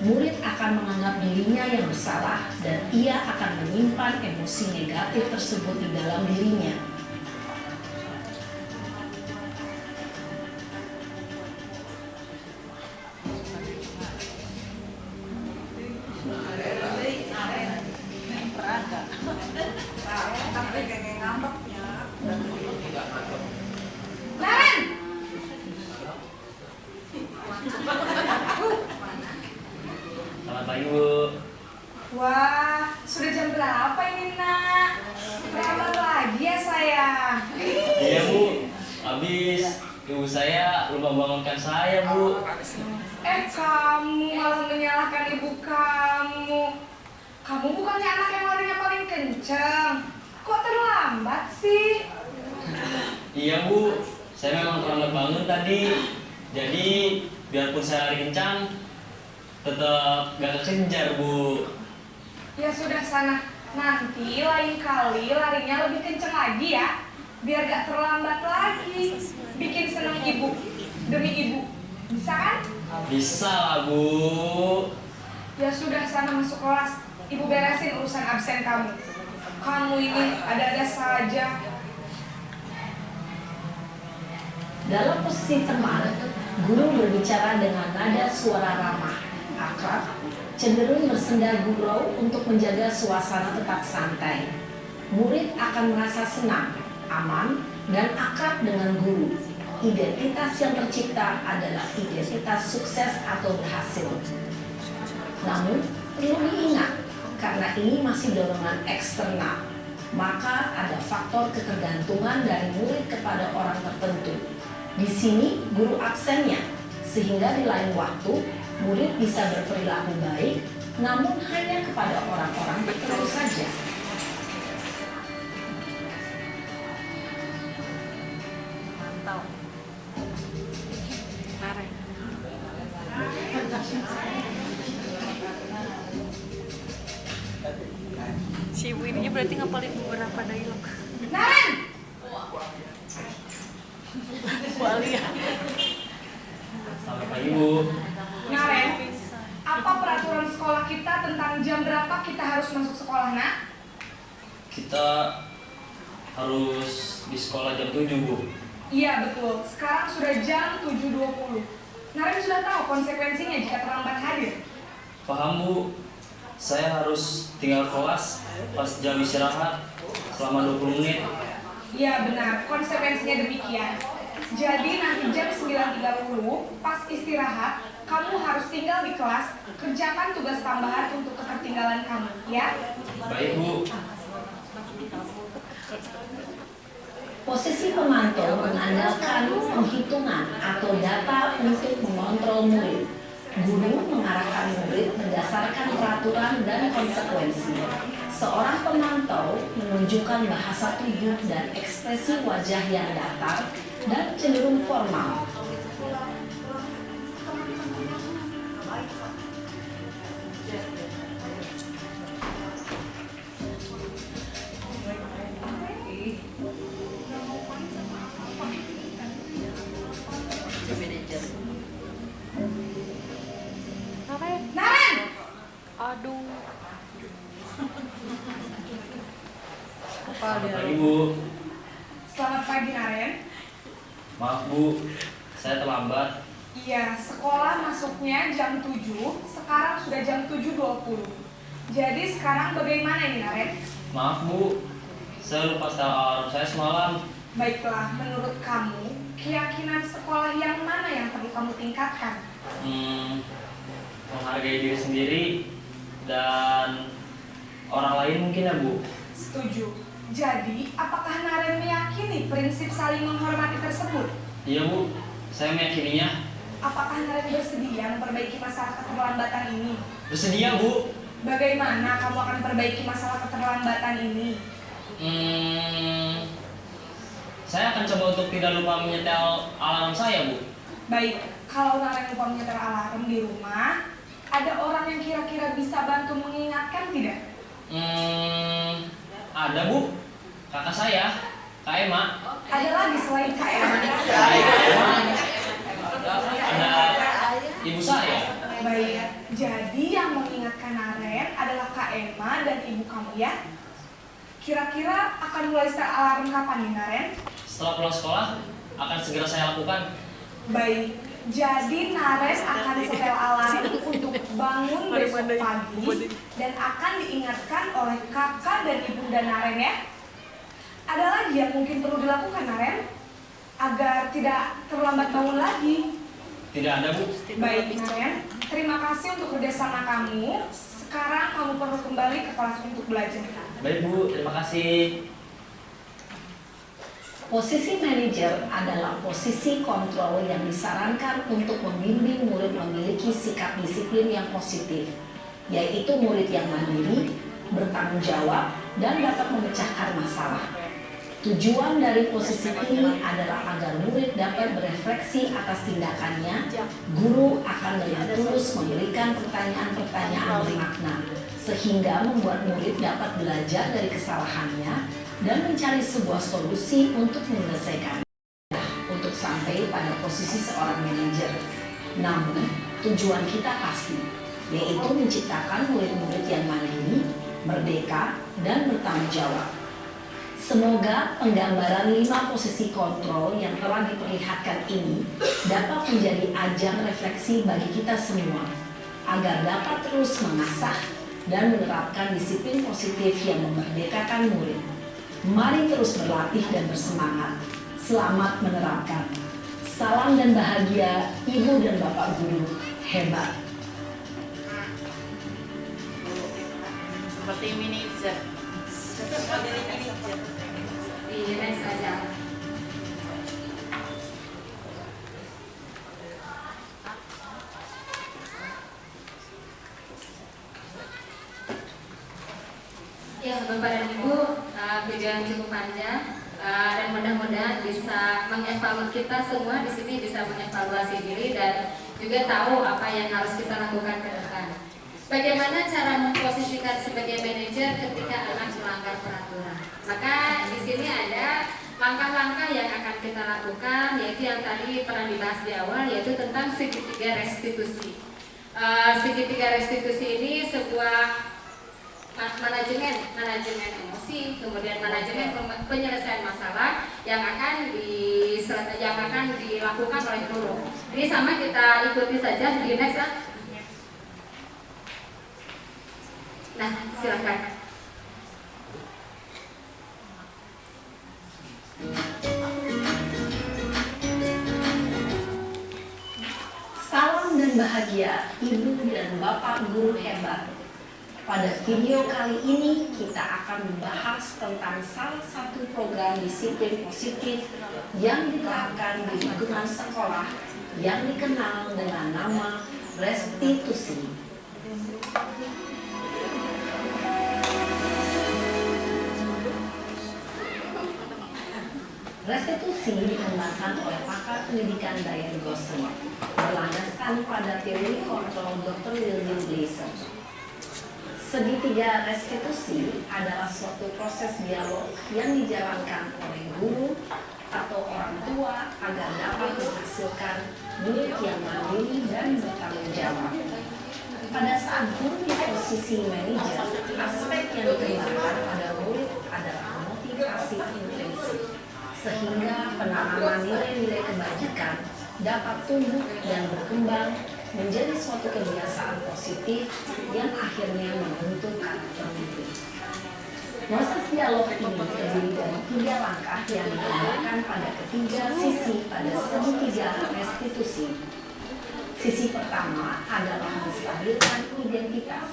[SPEAKER 3] murid akan menganggap dirinya yang bersalah dan ia akan menyimpan emosi negatif tersebut di dalam dirinya.
[SPEAKER 2] Naren!
[SPEAKER 5] Selamat pagi Bu.
[SPEAKER 2] Wah, sudah jam berapa ini nak? Terlambat lagi ya sayang.
[SPEAKER 5] Iya Bu, habis ibu saya lupa bangunkan saya Bu.
[SPEAKER 2] Kamu malah menyalahkan ibu kamu. Kamu bukannya anak yang larinya paling kenceng. Kok terlambat sih?
[SPEAKER 5] Iya Bu, Saya memang terlambat bangun tadi. Jadi biarpun saya lari kencang, tetap gak kekejar, Bu.
[SPEAKER 7] Ya sudah sana, nanti lain kali larinya lebih kenceng lagi ya, biar gak terlambat lagi. Bikin seneng ibu, demi ibu. Bisa kan?
[SPEAKER 5] Bisa lah, Bu.
[SPEAKER 7] Ya sudah sana masuk kelas, ibu beresin urusan absen kamu. Kamu ini ada-ada saja.
[SPEAKER 3] Dalam posisi teman, guru berbicara dengan nada suara ramah, akrab, cenderung bersenda gurau untuk menjaga suasana tetap santai. Murid akan merasa senang, aman, dan akrab dengan guru. Identitas yang tercipta adalah identitas sukses atau berhasil. Namun, perlu diingat, karena ini masih dorongan eksternal, maka ada faktor ketergantungan dari murid kepada orang tertentu. Di sini guru absennya, sehingga di lain waktu murid bisa berperilaku baik, namun hanya kepada orang-orang tertentu saja.
[SPEAKER 6] Mantap. Mari. Si ibu ini berarti ngapalin beberapa dialog.
[SPEAKER 7] Naren!
[SPEAKER 5] Selamat pagi, Bu.
[SPEAKER 7] Naren, apa peraturan sekolah kita tentang jam berapa kita harus masuk sekolah, nak?
[SPEAKER 5] Kita harus di sekolah jam 7, Bu.
[SPEAKER 7] Iya betul, sekarang sudah jam 7.20. Naren sudah tahu konsekuensinya jika terlambat hadir.
[SPEAKER 5] Paham, Bu. Saya harus tinggal kelas pas jam istirahat selama 20 menit.
[SPEAKER 7] Iya benar, konsekuensinya demikian. Jadi nanti jam 9.30 pas istirahat, kamu harus tinggal di kelas, kerjakan tugas tambahan untuk ketertinggalan kamu, ya?
[SPEAKER 5] Baik, Bu.
[SPEAKER 3] Posisi pemantau mengandalkan penghitungan atau data untuk mengontrol murid. Guru mengarahkan murid berdasarkan peraturan dan konsekuensi. Seorang pemantau menunjukkan bahasa tubuh dan ekspresi wajah yang datar dan cenderung formal.
[SPEAKER 7] Naren!
[SPEAKER 6] Aduh.
[SPEAKER 5] Selamat pagi, Bu.
[SPEAKER 7] Selamat pagi, Naren.
[SPEAKER 5] Maaf, Bu. Saya terlambat.
[SPEAKER 7] Iya, sekolah masuknya jam 7, sekarang sudah jam 7.20. Jadi sekarang bagaimana ini, Naren?
[SPEAKER 5] Maaf, Bu. Saya lupa setel alarm saya semalam.
[SPEAKER 7] Baiklah, menurut kamu, keyakinan sekolah yang mana yang perlu kamu tingkatkan?
[SPEAKER 5] Menghargai diri sendiri dan orang lain mungkin ya, Bu.
[SPEAKER 7] Setuju. Jadi, apakah Naren meyakini prinsip saling menghormati tersebut?
[SPEAKER 5] Iya, Bu. Saya meyakininya.
[SPEAKER 7] Apakah Naren bersedia memperbaiki masalah keterlambatan ini?
[SPEAKER 5] Bersedia, Bu.
[SPEAKER 7] Bagaimana kamu akan perbaiki masalah keterlambatan ini?
[SPEAKER 5] Saya akan coba untuk tidak lupa menyetel alarm saya, Bu.
[SPEAKER 7] Baik, kalau Naren lupa menyetel alarm di rumah, ada orang yang kira-kira bisa bantu mengingatkan tidak?
[SPEAKER 5] Ada, Bu. Kakak saya, Kak Emma.
[SPEAKER 7] Ada lagi selain Kak Emma?
[SPEAKER 5] Ada ibu saya.
[SPEAKER 7] Baik, jadi yang mengingatkan Naren adalah Kak Emma dan ibu kamu ya? Kira-kira akan mulai setel alarm kapan nih, Naren?
[SPEAKER 5] Setelah pulang sekolah, akan segera saya lakukan.
[SPEAKER 7] Baik, jadi Naren akan setel alarm untuk bangun besok pagi dan akan diingatkan oleh kakak dan ibunda Naren ya. Ada lagi yang mungkin perlu dilakukan, Naren, agar tidak terlambat bangun lagi?
[SPEAKER 5] Tidak ada, Bu.
[SPEAKER 7] Baik, Naren, terima kasih untuk kerjasama kamu. Sekarang kamu perlu kembali ke kelas untuk belajar.
[SPEAKER 5] Baik, Bu. Terima kasih.
[SPEAKER 3] Posisi manajer adalah posisi kontrol yang disarankan untuk membimbing murid memiliki sikap disiplin yang positif, yaitu murid yang mandiri, bertanggung jawab, dan dapat memecahkan masalah. Tujuan dari posisi ini adalah agar murid dapat berefleksi atas tindakannya. Guru akan dengan tulus memberikan pertanyaan-pertanyaan bermakna, sehingga membuat murid dapat belajar dari kesalahannya dan mencari sebuah solusi untuk menyelesaikan untuk sampai pada posisi seorang manajer. Namun, tujuan kita pasti, yaitu menciptakan murid-murid yang mandiri, merdeka, dan bertanggung jawab. Semoga penggambaran 5 posisi kontrol yang telah diperlihatkan ini dapat menjadi ajang refleksi bagi kita semua, agar dapat terus mengasah dan menerapkan disiplin positif yang memerdekakan murid. Mari terus berlatih dan bersemangat. Selamat menerapkan. Salam dan bahagia Ibu dan Bapak Guru hebat.
[SPEAKER 4] Seperti manajer.
[SPEAKER 2] Di next aja. Ya, Bapak dan Ibu, video yang cukup panjang dan mudah-mudahan bisa mengevaluasi kita semua di sini, bisa mengevaluasi diri dan juga tahu apa yang harus kita lakukan ke depan. Bagaimana cara memposisikan sebagai manajer ketika anak melanggar peraturan? Maka di sini ada langkah-langkah yang akan kita lakukan, yaitu yang tadi pernah dibahas di awal, yaitu tentang segitiga restitusi. Segitiga restitusi ini sebuah manajemen emosi, kemudian manajemen penyelesaian masalah yang akan dilakukan oleh guru. Ini sama kita ikuti saja di next. Nah, silakan.
[SPEAKER 3] Salam dan bahagia Ibu dan Bapak Guru hebat. Pada video kali ini kita akan membahas tentang salah satu program disiplin positif yang diterapkan di lingkungan sekolah yang dikenal dengan nama restitusi. Restitusi dikembangkan oleh pakar pendidikan Diane Gosling, berlandaskan pada teori kontrol Dr. William Glasser. Segitiga restitusi adalah suatu proses dialog yang dijalankan oleh guru atau orang tua agar dapat menghasilkan murid yang mandiri dan bertanggung jawab. Pada saat guru di posisi manajer, aspek yang dikembangkan pada murid adalah motivasi intrinsik, sehingga penanaman nilai-nilai kebajikan dapat tumbuh dan berkembang menjadi suatu kebiasaan positif yang akhirnya membentuk karakter murid. Proses dialog ini terdiri dari 3 langkah yang dikembangkan pada ketiga sisi pada segitiga restitusi. Sisi pertama adalah menstabilkan identitas.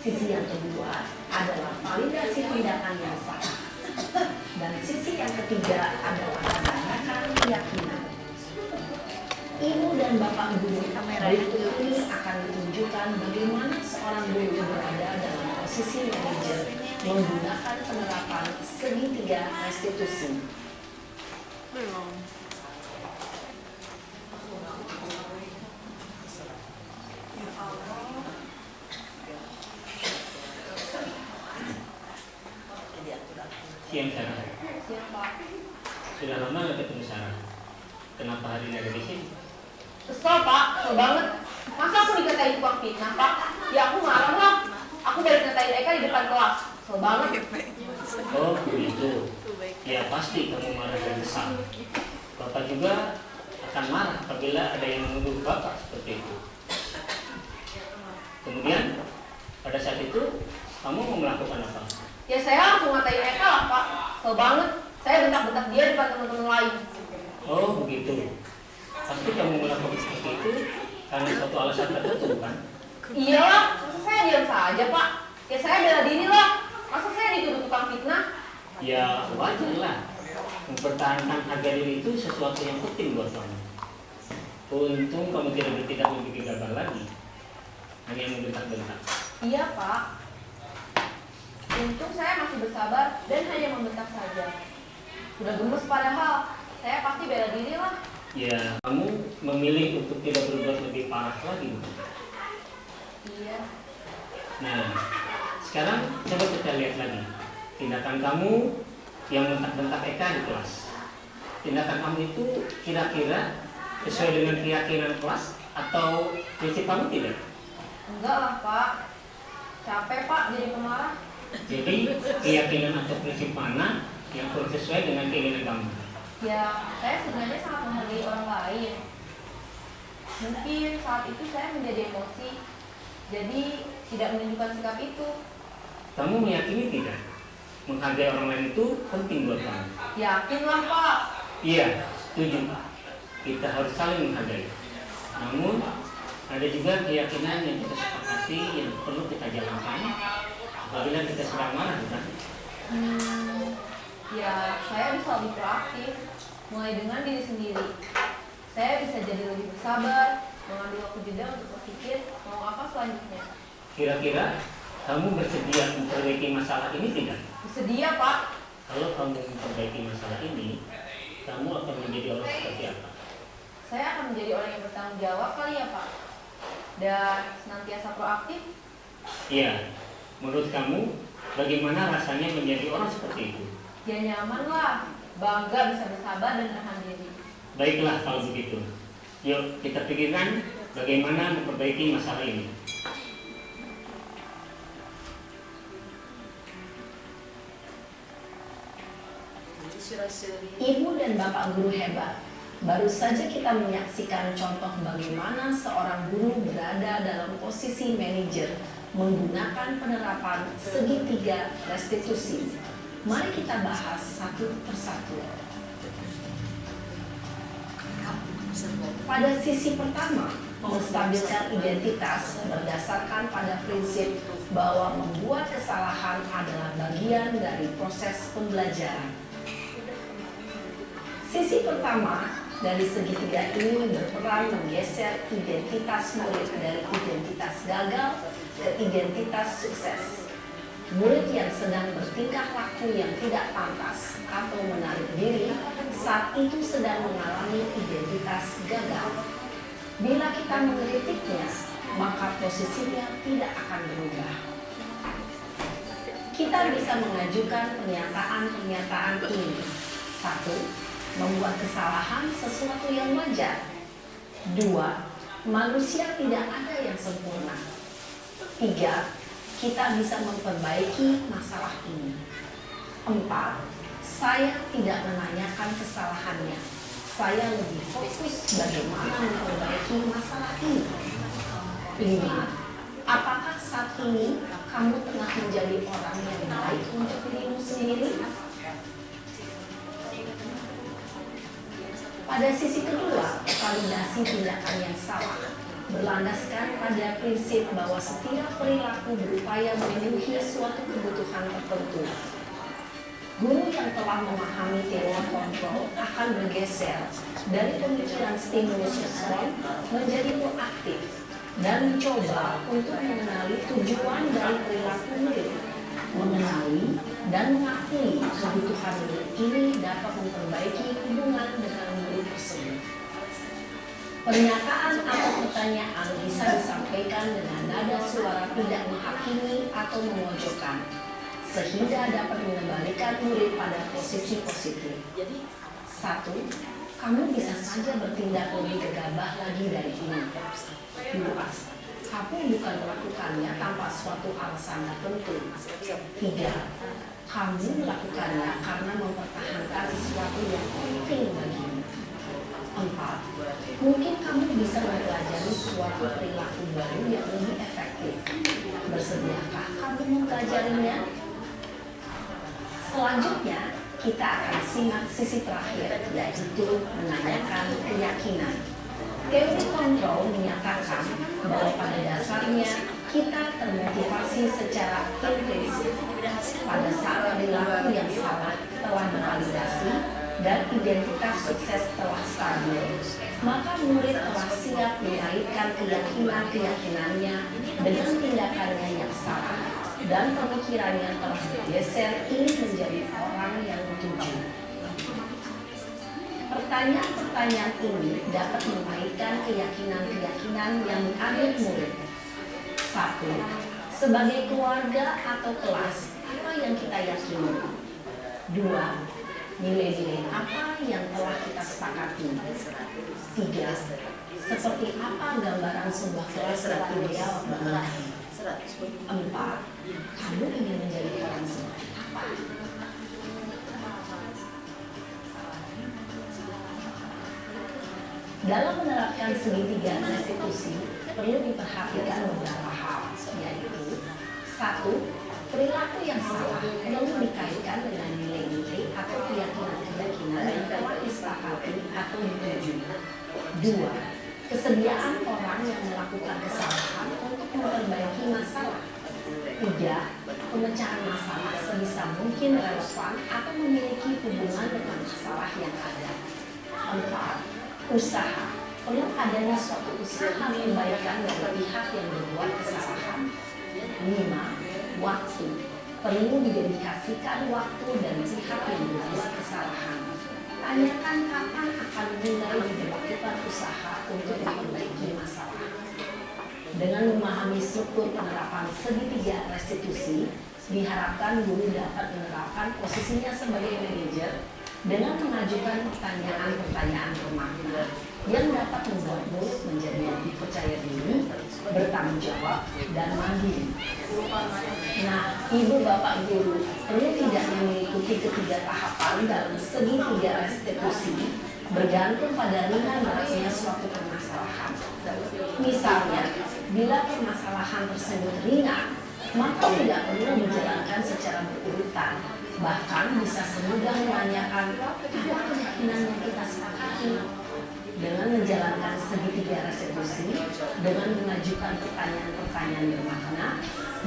[SPEAKER 3] Sisi yang kedua adalah validasi tindakan yang salah. Dan sisi yang ketiga adalah menanyakan keyakinan. Ibu dan Bapak Guru, berikut ini akan ditunjukkan bagaimana seorang guru berada dalam posisi manajer menggunakan penerapan segitiga restitusi.
[SPEAKER 5] Siang Sarah. Sudah lama nggak ketemu Sarah. Kenapa hari ini ada di sini?
[SPEAKER 8] Kesel Pak, kesel banget. Masa aku dikatain tukang fitnah Pak? Ya aku marah lah. Aku dari katain Eka di depan kelas. Kesel banget.
[SPEAKER 5] Oh begitu. Ya pasti kamu marah dan kesal. Bapak juga akan marah apabila ada yang menuduh Bapak seperti itu. Kemudian pada saat itu kamu mau melakukan apa?
[SPEAKER 8] Ya saya langsung ngatain Eka lah Pak. Kesel banget. Saya bentak-bentak dia di depan teman-teman lain.
[SPEAKER 5] Oh begitu. Pasti kamu melakukan seperti itu karena suatu alasan tertentu kan?
[SPEAKER 8] Iyalah, masa saya diam saja Pak? Ya saya bela diri lah. Masa saya dituduh tukang fitnah?
[SPEAKER 5] Ya wajar lah. Mempertahankan harga diri itu sesuatu yang penting buat kamu. Untung kamu tidak bertindak lebih gegabah lagi, hanya membentak-bentak.
[SPEAKER 8] Iya Pak. Untung saya masih bersabar dan hanya membentak saja. Sudah gemes padahal, saya pasti bela diri lah.
[SPEAKER 5] Ya, kamu memilih untuk tidak berbuat lebih parah lagi.
[SPEAKER 8] Iya.
[SPEAKER 5] Nah, sekarang coba kita lihat lagi tindakan kamu yang bentak-bentak Eka di kelas. Tindakan kamu itu kira-kira sesuai dengan keyakinan kelas atau prinsip kamu tidak?
[SPEAKER 8] Enggak lah Pak, capek Pak jadi pemarah.
[SPEAKER 5] Jadi keyakinan atau prinsip mana yang kurang sesuai dengan keinginan kamu?
[SPEAKER 8] Ya, saya sebenarnya sangat menghargai orang lain. Mungkin saat itu saya menjadi emosi, jadi tidak menunjukkan sikap itu.
[SPEAKER 5] Kamu meyakini tidak? Menghargai orang lain itu penting buat kamu.
[SPEAKER 8] Yakinlah Pak.
[SPEAKER 5] Iya, setuju. Kita harus saling menghargai. Namun ada juga keyakinan yang kita sepakati yang perlu kita jalankan apabila kita sedang marah, bukan?
[SPEAKER 8] Ya, saya bisa lebih proaktif, mulai dengan diri sendiri. Saya bisa jadi lebih bersabar, mengambil waktu jeda untuk berpikir mau apa selanjutnya.
[SPEAKER 5] Kira-kira kamu bersedia memperbaiki masalah ini tidak?
[SPEAKER 8] Bersedia Pak.
[SPEAKER 5] Kalau kamu memperbaiki masalah ini, kamu akan menjadi orang seperti apa?
[SPEAKER 8] Saya akan menjadi orang yang bertanggung jawab kali ya Pak. Dan senantiasa proaktif.
[SPEAKER 5] Iya, menurut kamu bagaimana rasanya menjadi orang seperti itu?
[SPEAKER 8] Ya nyaman lah, bangga bisa bersabar dan menahan diri.
[SPEAKER 5] Baiklah kalau begitu. Yuk kita pikirkan bagaimana memperbaiki masalah ini.
[SPEAKER 3] Ibu dan Bapak guru hebat, baru saja kita menyaksikan contoh bagaimana seorang guru berada dalam posisi manajer menggunakan penerapan segitiga restitusi. Mari kita bahas satu persatu. Pada sisi pertama, menstabilkan identitas berdasarkan pada prinsip bahwa membuat kesalahan adalah bagian dari proses pembelajaran. Sisi pertama dari segitiga ini berperan menggeser identitas murid dari identitas gagal ke identitas sukses. Murid yang sedang bertingkah laku yang tidak pantas atau menarik diri saat itu sedang mengalami identitas gagal. Bila kita mengkritiknya, maka posisinya tidak akan berubah. Kita bisa mengajukan pernyataan-pernyataan ini. 1. Membuat kesalahan sesuatu yang wajar. 2. Manusia tidak ada yang sempurna. 3. Kita bisa memperbaiki masalah ini. 4. Saya tidak menanyakan kesalahannya. Saya lebih fokus bagaimana memperbaiki masalah ini. 5. Apakah saat ini kamu tengah menjadi orang yang baik untuk dirimu sendiri? Pada sisi kedua, validasi tindakan yang salah berlandaskan pada prinsip bahwa setiap perilaku berupaya memenuhi suatu kebutuhan tertentu. Guru yang telah memahami teori kontrol akan bergeser dari pemikiran stimulus respon menjadi proaktif dan mencoba untuk mengenali tujuan dari perilaku murid, mengenali dan mengakui kebutuhan murid ini dapat memperbaiki hubungan dengan murid tersebut. Pernyataan atau pertanyaan bisa disampaikan dengan nada suara tidak menghakimi atau memojokkan, sehingga dapat mengembalikan murid pada posisi positif. 1. Kamu bisa saja bertindak lebih gegabah lagi dari ini. 2. Kamu bukan melakukannya tanpa suatu alasan tertentu. 3. Kamu melakukannya karena mempertahankan sesuatu yang penting bagimu. 4. Mungkin kamu bisa mempelajari suatu perilaku baru yang lebih efektif. Bersediakah kamu mempelajarinya? Selanjutnya, kita akan simak sisi terakhir, yaitu menanyakan keyakinan. Teori kontrol menyatakan bahwa pada dasarnya kita termotivasi secara intrinsik pada saat perilaku yang salah telah bervalidasi dan identitas sukses telah stabil, maka murid telah siap mengaitkan keyakinan-keyakinannya dengan tindakannya yang salah dan pemikirannya telah bergeser ingin menjadi orang yang tujuh. Pertanyaan-pertanyaan ini dapat mengaitkan keyakinan-keyakinan yang diambil murid. 1. Sebagai keluarga atau kelas, apa yang kita yakini? 2. Nilai-nilai apa yang telah kita sepakati? 3. Seperti apa gambaran sebuah kelas yang ideal bagi? 4. Kamu ingin menjadi orang seperti apa? Dalam menerapkan segitiga restitusi, perlu diperhatikan beberapa hal, yaitu 1. Perilaku yang salah perlu dikaitkan dengan nilai-nilai atau keyakinan-keyakinan yang telah disepakati atau dituju. 2. Kesediaan orang yang melakukan kesalahan untuk memperbaiki masalah. 3. Pemecahan masalah sebisa mungkin relevan atau memiliki hubungan dengan masalah yang ada. 4. Usaha. Perlu adanya suatu usaha perbaikan dari pihak yang berbuat kesalahan. 5. Waktu. Perlu didedikasikan waktu dari pihak yang berbuat kesalahan. Tanyakan kapan akan mulai dilakukan usaha untuk memperbaiki masalah. Dengan memahami struktur penerapan segitiga restitusi, diharapkan guru dapat menerapkan posisinya sebagai manajer dengan mengajukan pertanyaan-pertanyaan bermakna yang dapat membuat murid menjadi lebih percaya diri, bertanggung jawab, dan mandiri. Nah, Ibu Bapak Guru perlu tidak mengikuti ketiga tahapan dalam segitiga restitusi bergantung pada ringan beratnya suatu permasalahan. Misalnya, bila permasalahan tersebut ringan, maka tidak perlu dijalankan secara berurutan. Bahkan bisa semudah menanyakan apa keyakinan yang kita sepakati. Dengan menjalankan segitiga restitusi, dengan mengajukan pertanyaan-pertanyaan bermakna,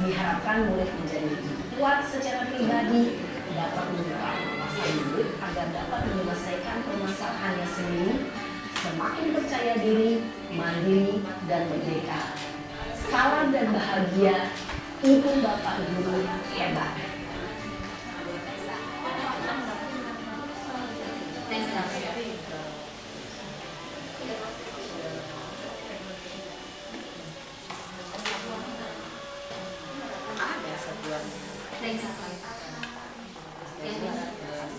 [SPEAKER 3] diharapkan murid menjadi lebih kuat secara pribadi, dapat membuka wawasan murid agar dapat menyelesaikan permasalahannya sendiri, semakin percaya diri, mandiri, dan merdeka. Salam dan bahagia, Ibu Bapak Guru hebat.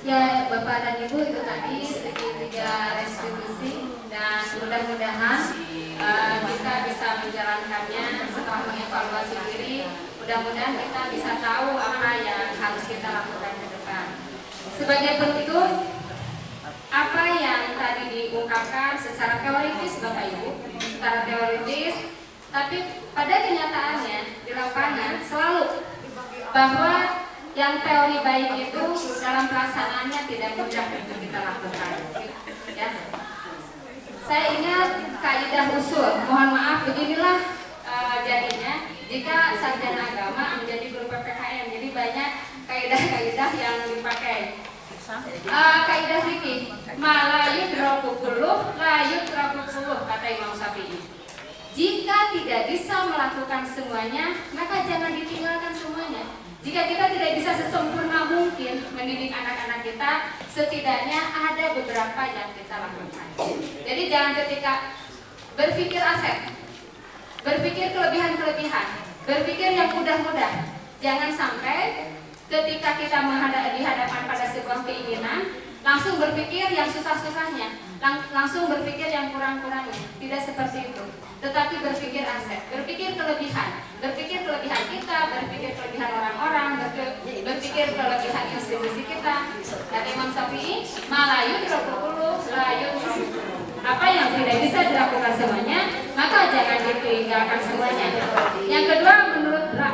[SPEAKER 2] Ya, Bapak dan Ibu, itu tadi segitiga restitusi, dan mudah-mudahan kita bisa menjalankannya setelah mengevaluasi diri. Mudah-mudahan kita bisa tahu apa yang harus kita lakukan ke depan. Sebagai penutup, apa yang tadi diungkapkan secara teoritis Bapak Ibu, secara teoritis, tapi pada kenyataannya di lapangan selalu bahwa yang teori baik itu dalam pelaksanaannya tidak mudah untuk kita lakukan. Ya. Saya ingat kaidah usul, mohon maaf beginilah jadinya jika sarjana agama menjadi guru PPKN. Jadi banyak kaidah-kaidah yang dipakai. Kaidah fikih, malayut rokukuluh, layut rokukuluh, kata Imam Syafi'i. Jika tidak bisa melakukan semuanya, maka jangan ditinggalkan semuanya. Jika kita tidak bisa sesempurna mungkin mendidik anak-anak kita, setidaknya ada beberapa yang kita lakukan. Jadi jangan ketika berpikir aset, berpikir kelebihan-kelebihan, berpikir yang mudah-mudah. Jangan sampai ketika kita di hadapan pada sebuah keinginan, langsung berpikir yang susah-susahnya, langsung berpikir yang kurang-kurangnya. Tidak seperti itu. Tetapi berpikir aset, berpikir kelebihan kita, berpikir kelebihan orang-orang, berpikir kelebihan institusi kita. Dan Imam Syafi'i, malayut rokukuluh, layut. Apa yang tidak bisa dilakukan semuanya, maka jangan ditinggalkan semuanya. Yang kedua, menurut Ra,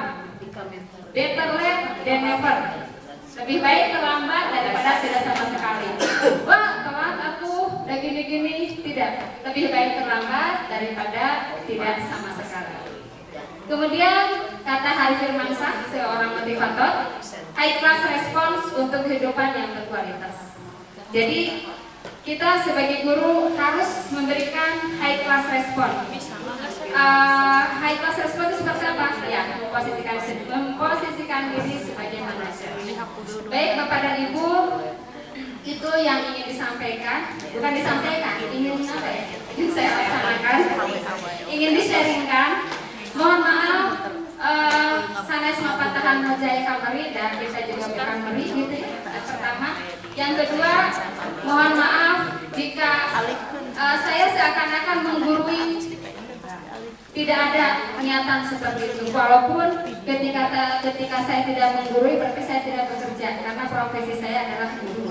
[SPEAKER 2] better late than never. Lebih baik terlambat daripada tidak sama sekali. Wah, telat aku udah gini-gini. Tidak, lebih baik terlambat daripada tidak sama sekali. Kemudian kata Hari Firmansyah, seorang motivator, high class response untuk kehidupan yang berkualitas. Jadi kita sebagai guru harus memberikan high class response. high class response itu seperti apa? Ya, memposisikan diri sebagai manusia. Baik, Bapak dan Ibu, itu yang ingin disampaikan, bukan disampaikan, ingin apa ya? Ingin saya laksanakan, ingin di-sharingkan. Mohon maaf, sanes mapatahan mojai kamari dan bisa juga kamari gitu ya. Pertama, yang kedua, mohon maaf jika saya seakan-akan menggurui. Tidak ada niatan seperti itu. Walaupun ketika saya tidak menggurui, berarti saya tidak bekerja karena profesi saya adalah guru.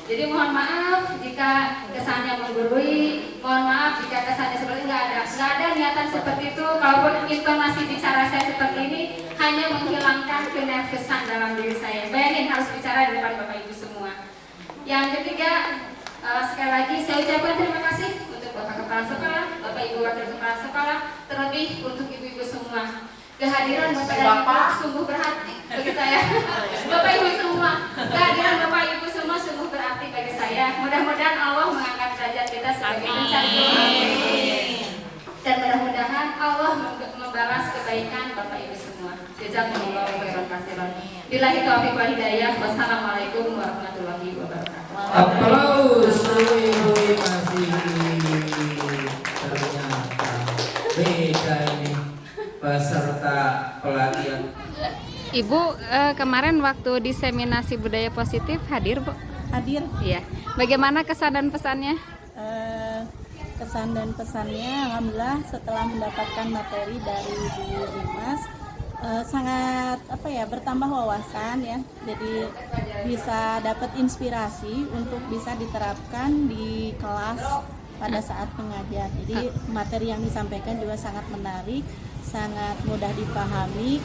[SPEAKER 2] Jadi mohon maaf jika kesannya menggurui, mohon maaf jika kesannya seperti nggak ada niatan seperti itu. Kalaupun intonasi bicara saya seperti ini, hanya menghilangkan kenervesan dalam diri saya. Bayangin harus bicara di depan Bapak Ibu semua. Yang ketiga, sekali lagi saya ucapkan terima kasih untuk Bapak Kepala Sekolah, Bapak Ibu Wakil Kepala Sekolah, terlebih untuk ibu-ibu semua. Kehadiran Bapak dan Ibu sungguh berarti bagi saya. Bapak Ibu semua, kehadiran Bapak Ibu semua sungguh berarti bagi saya. Mudah-mudahan Allah mengangkat derajat kita sebagai pencari dan mudah-mudahan Allah membalas kebaikan Bapak Ibu semua. Jazakumullahu khairan katsiran. Billahi taufiq wal hidayah. Wassalamualaikum warahmatullahi wabarakatuh.
[SPEAKER 9] Aplaus ibu masih ternyata beda ini peserta pelatihan.
[SPEAKER 2] Ibu kemarin waktu diseminasi budaya positif hadir, Bu?
[SPEAKER 10] Hadir.
[SPEAKER 2] Iya. Bagaimana kesan dan pesannya?
[SPEAKER 10] Kesan dan pesannya, alhamdulillah setelah mendapatkan materi dari Bu Dimas, sangat bertambah wawasan ya. Jadi bisa dapat inspirasi untuk bisa diterapkan di kelas pada saat mengajar. Jadi materi yang disampaikan juga sangat menarik, sangat mudah dipahami,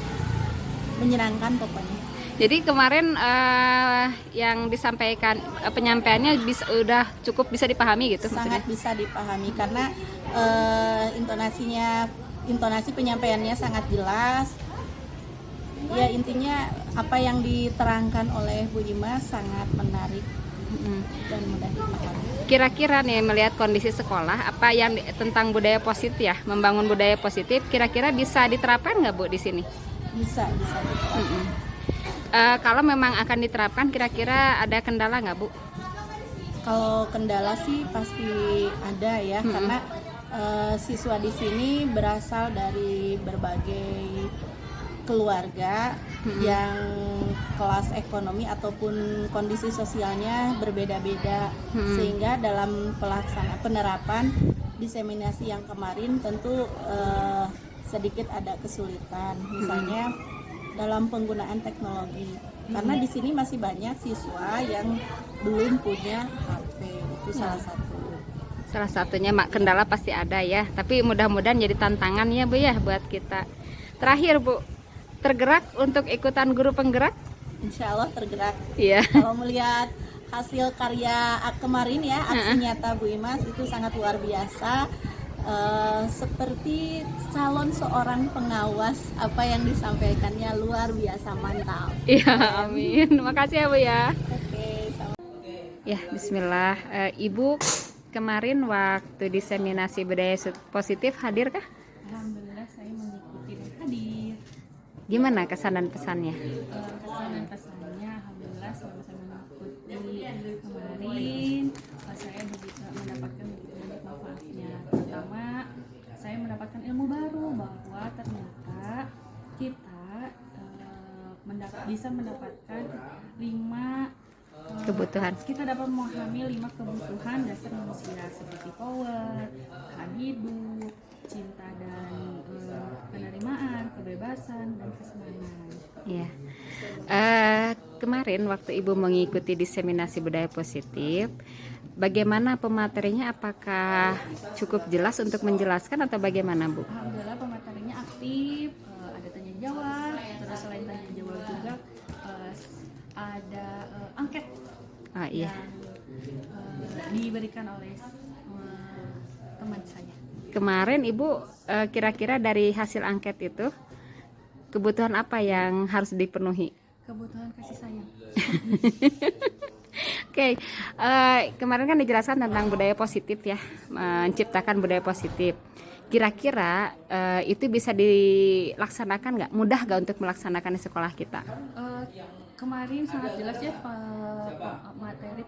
[SPEAKER 10] menyenangkan pokoknya.
[SPEAKER 2] Jadi kemarin yang disampaikan penyampaiannya udah cukup bisa dipahami gitu?
[SPEAKER 10] Sangat maksudnya? Bisa dipahami karena intonasi penyampaiannya sangat jelas. Ya intinya apa yang diterangkan oleh Bu Dimas sangat menarik dan mudah dipahami.
[SPEAKER 2] Kira-kira nih melihat kondisi sekolah, apa yang tentang budaya positif ya, membangun budaya positif, kira-kira bisa diterapkan nggak Bu di sini?
[SPEAKER 10] Bisa diterapkan.
[SPEAKER 2] Kalau memang akan diterapkan, kira-kira ada kendala nggak Bu?
[SPEAKER 10] Kalau kendala sih pasti ada ya, karena siswa di sini berasal dari berbagai keluarga yang kelas ekonomi ataupun kondisi sosialnya berbeda-beda, sehingga dalam penerapan diseminasi yang kemarin tentu sedikit ada kesulitan, misalnya dalam penggunaan teknologi, karena di sini masih banyak siswa yang belum punya HP, itu salah satunya mak kendala pasti ada ya, tapi mudah-mudahan jadi tantangan ya Bu ya buat kita. Terakhir Bu, tergerak untuk ikutan guru penggerak? Insya Allah tergerak. Iya. Kalau melihat hasil karya kemarin ya, aksi nyata Bu Imas itu sangat luar biasa. Seperti calon seorang pengawas, apa yang disampaikannya luar biasa mantap. Iya, amin. Makasih ya Bu ya. Oke, sama. Ya, bismillah. Ibu kemarin waktu diseminasi budaya positif hadir kah? Alhamdulillah saya mengikuti dan hadir.
[SPEAKER 2] Gimana kesan dan pesannya?
[SPEAKER 10] Kesan dan pesannya alhamdulillah selama saya mengikuti kemarin, saya juga mendapatkan begitu banyak manfaatnya. Pertama, saya mendapatkan ilmu baru bahwa ternyata kita bisa mendapatkan 5
[SPEAKER 2] kebutuhan.
[SPEAKER 10] Kita dapat memahami 5 kebutuhan dasar manusia seperti power, tahan hidup, cinta dan penerimaan, kebebasan dan kesenangan.
[SPEAKER 2] Iya. Kemarin waktu Ibu mengikuti diseminasi budaya positif, bagaimana pematerinya? Apakah cukup jelas untuk menjelaskan atau bagaimana Bu?
[SPEAKER 10] Alhamdulillah pematerinya aktif, ada tanya jawab, terus selain tanya jawab juga ada angket yang diberikan oleh teman saya.
[SPEAKER 2] Kemarin Ibu kira-kira dari hasil angket itu kebutuhan apa yang harus dipenuhi?
[SPEAKER 10] Kebutuhan kasih sayang.
[SPEAKER 2] Oke, kemarin kan dijelaskan tentang budaya positif ya, menciptakan budaya positif. Kira-kira itu bisa dilaksanakan nggak? Mudah nggak untuk melaksanakan di sekolah kita?
[SPEAKER 11] Kemarin sangat jelas ya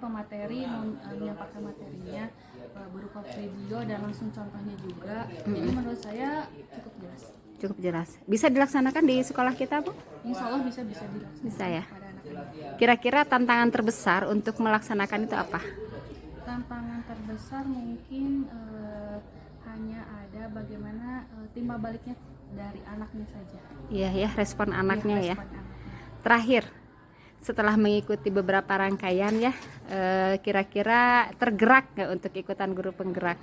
[SPEAKER 11] pemateri menyampaikan materinya berupa video dan langsung contohnya juga. Jadi menurut saya cukup jelas.
[SPEAKER 2] Cukup jelas. Bisa dilaksanakan di sekolah kita, Bu?
[SPEAKER 11] Insya Allah bisa dilaksanakan.
[SPEAKER 2] Bisa ya.
[SPEAKER 11] Pada anak-anak.
[SPEAKER 2] Kira-kira tantangan terbesar untuk melaksanakan itu apa?
[SPEAKER 11] Tantangan terbesar mungkin hanya ada bagaimana timbal baliknya dari anaknya saja.
[SPEAKER 2] Iya ya, respon anaknya ya.
[SPEAKER 11] Respon anaknya.
[SPEAKER 2] Terakhir, setelah mengikuti beberapa rangkaian ya, kira-kira tergerak nggak untuk ikutan guru penggerak?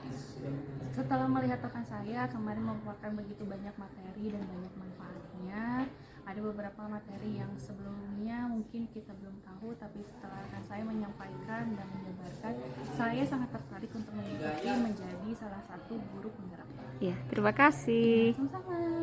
[SPEAKER 11] Setelah melihat rekan saya kemarin memaparkan begitu banyak materi dan banyak manfaatnya, ada beberapa materi yang sebelumnya mungkin kita belum tahu, tapi setelah rekan saya menyampaikan dan menjabarkan, saya sangat tertarik untuk mengikuti menjadi salah satu guru penggerak.
[SPEAKER 2] Ya, terima kasih.
[SPEAKER 11] Sama-sama.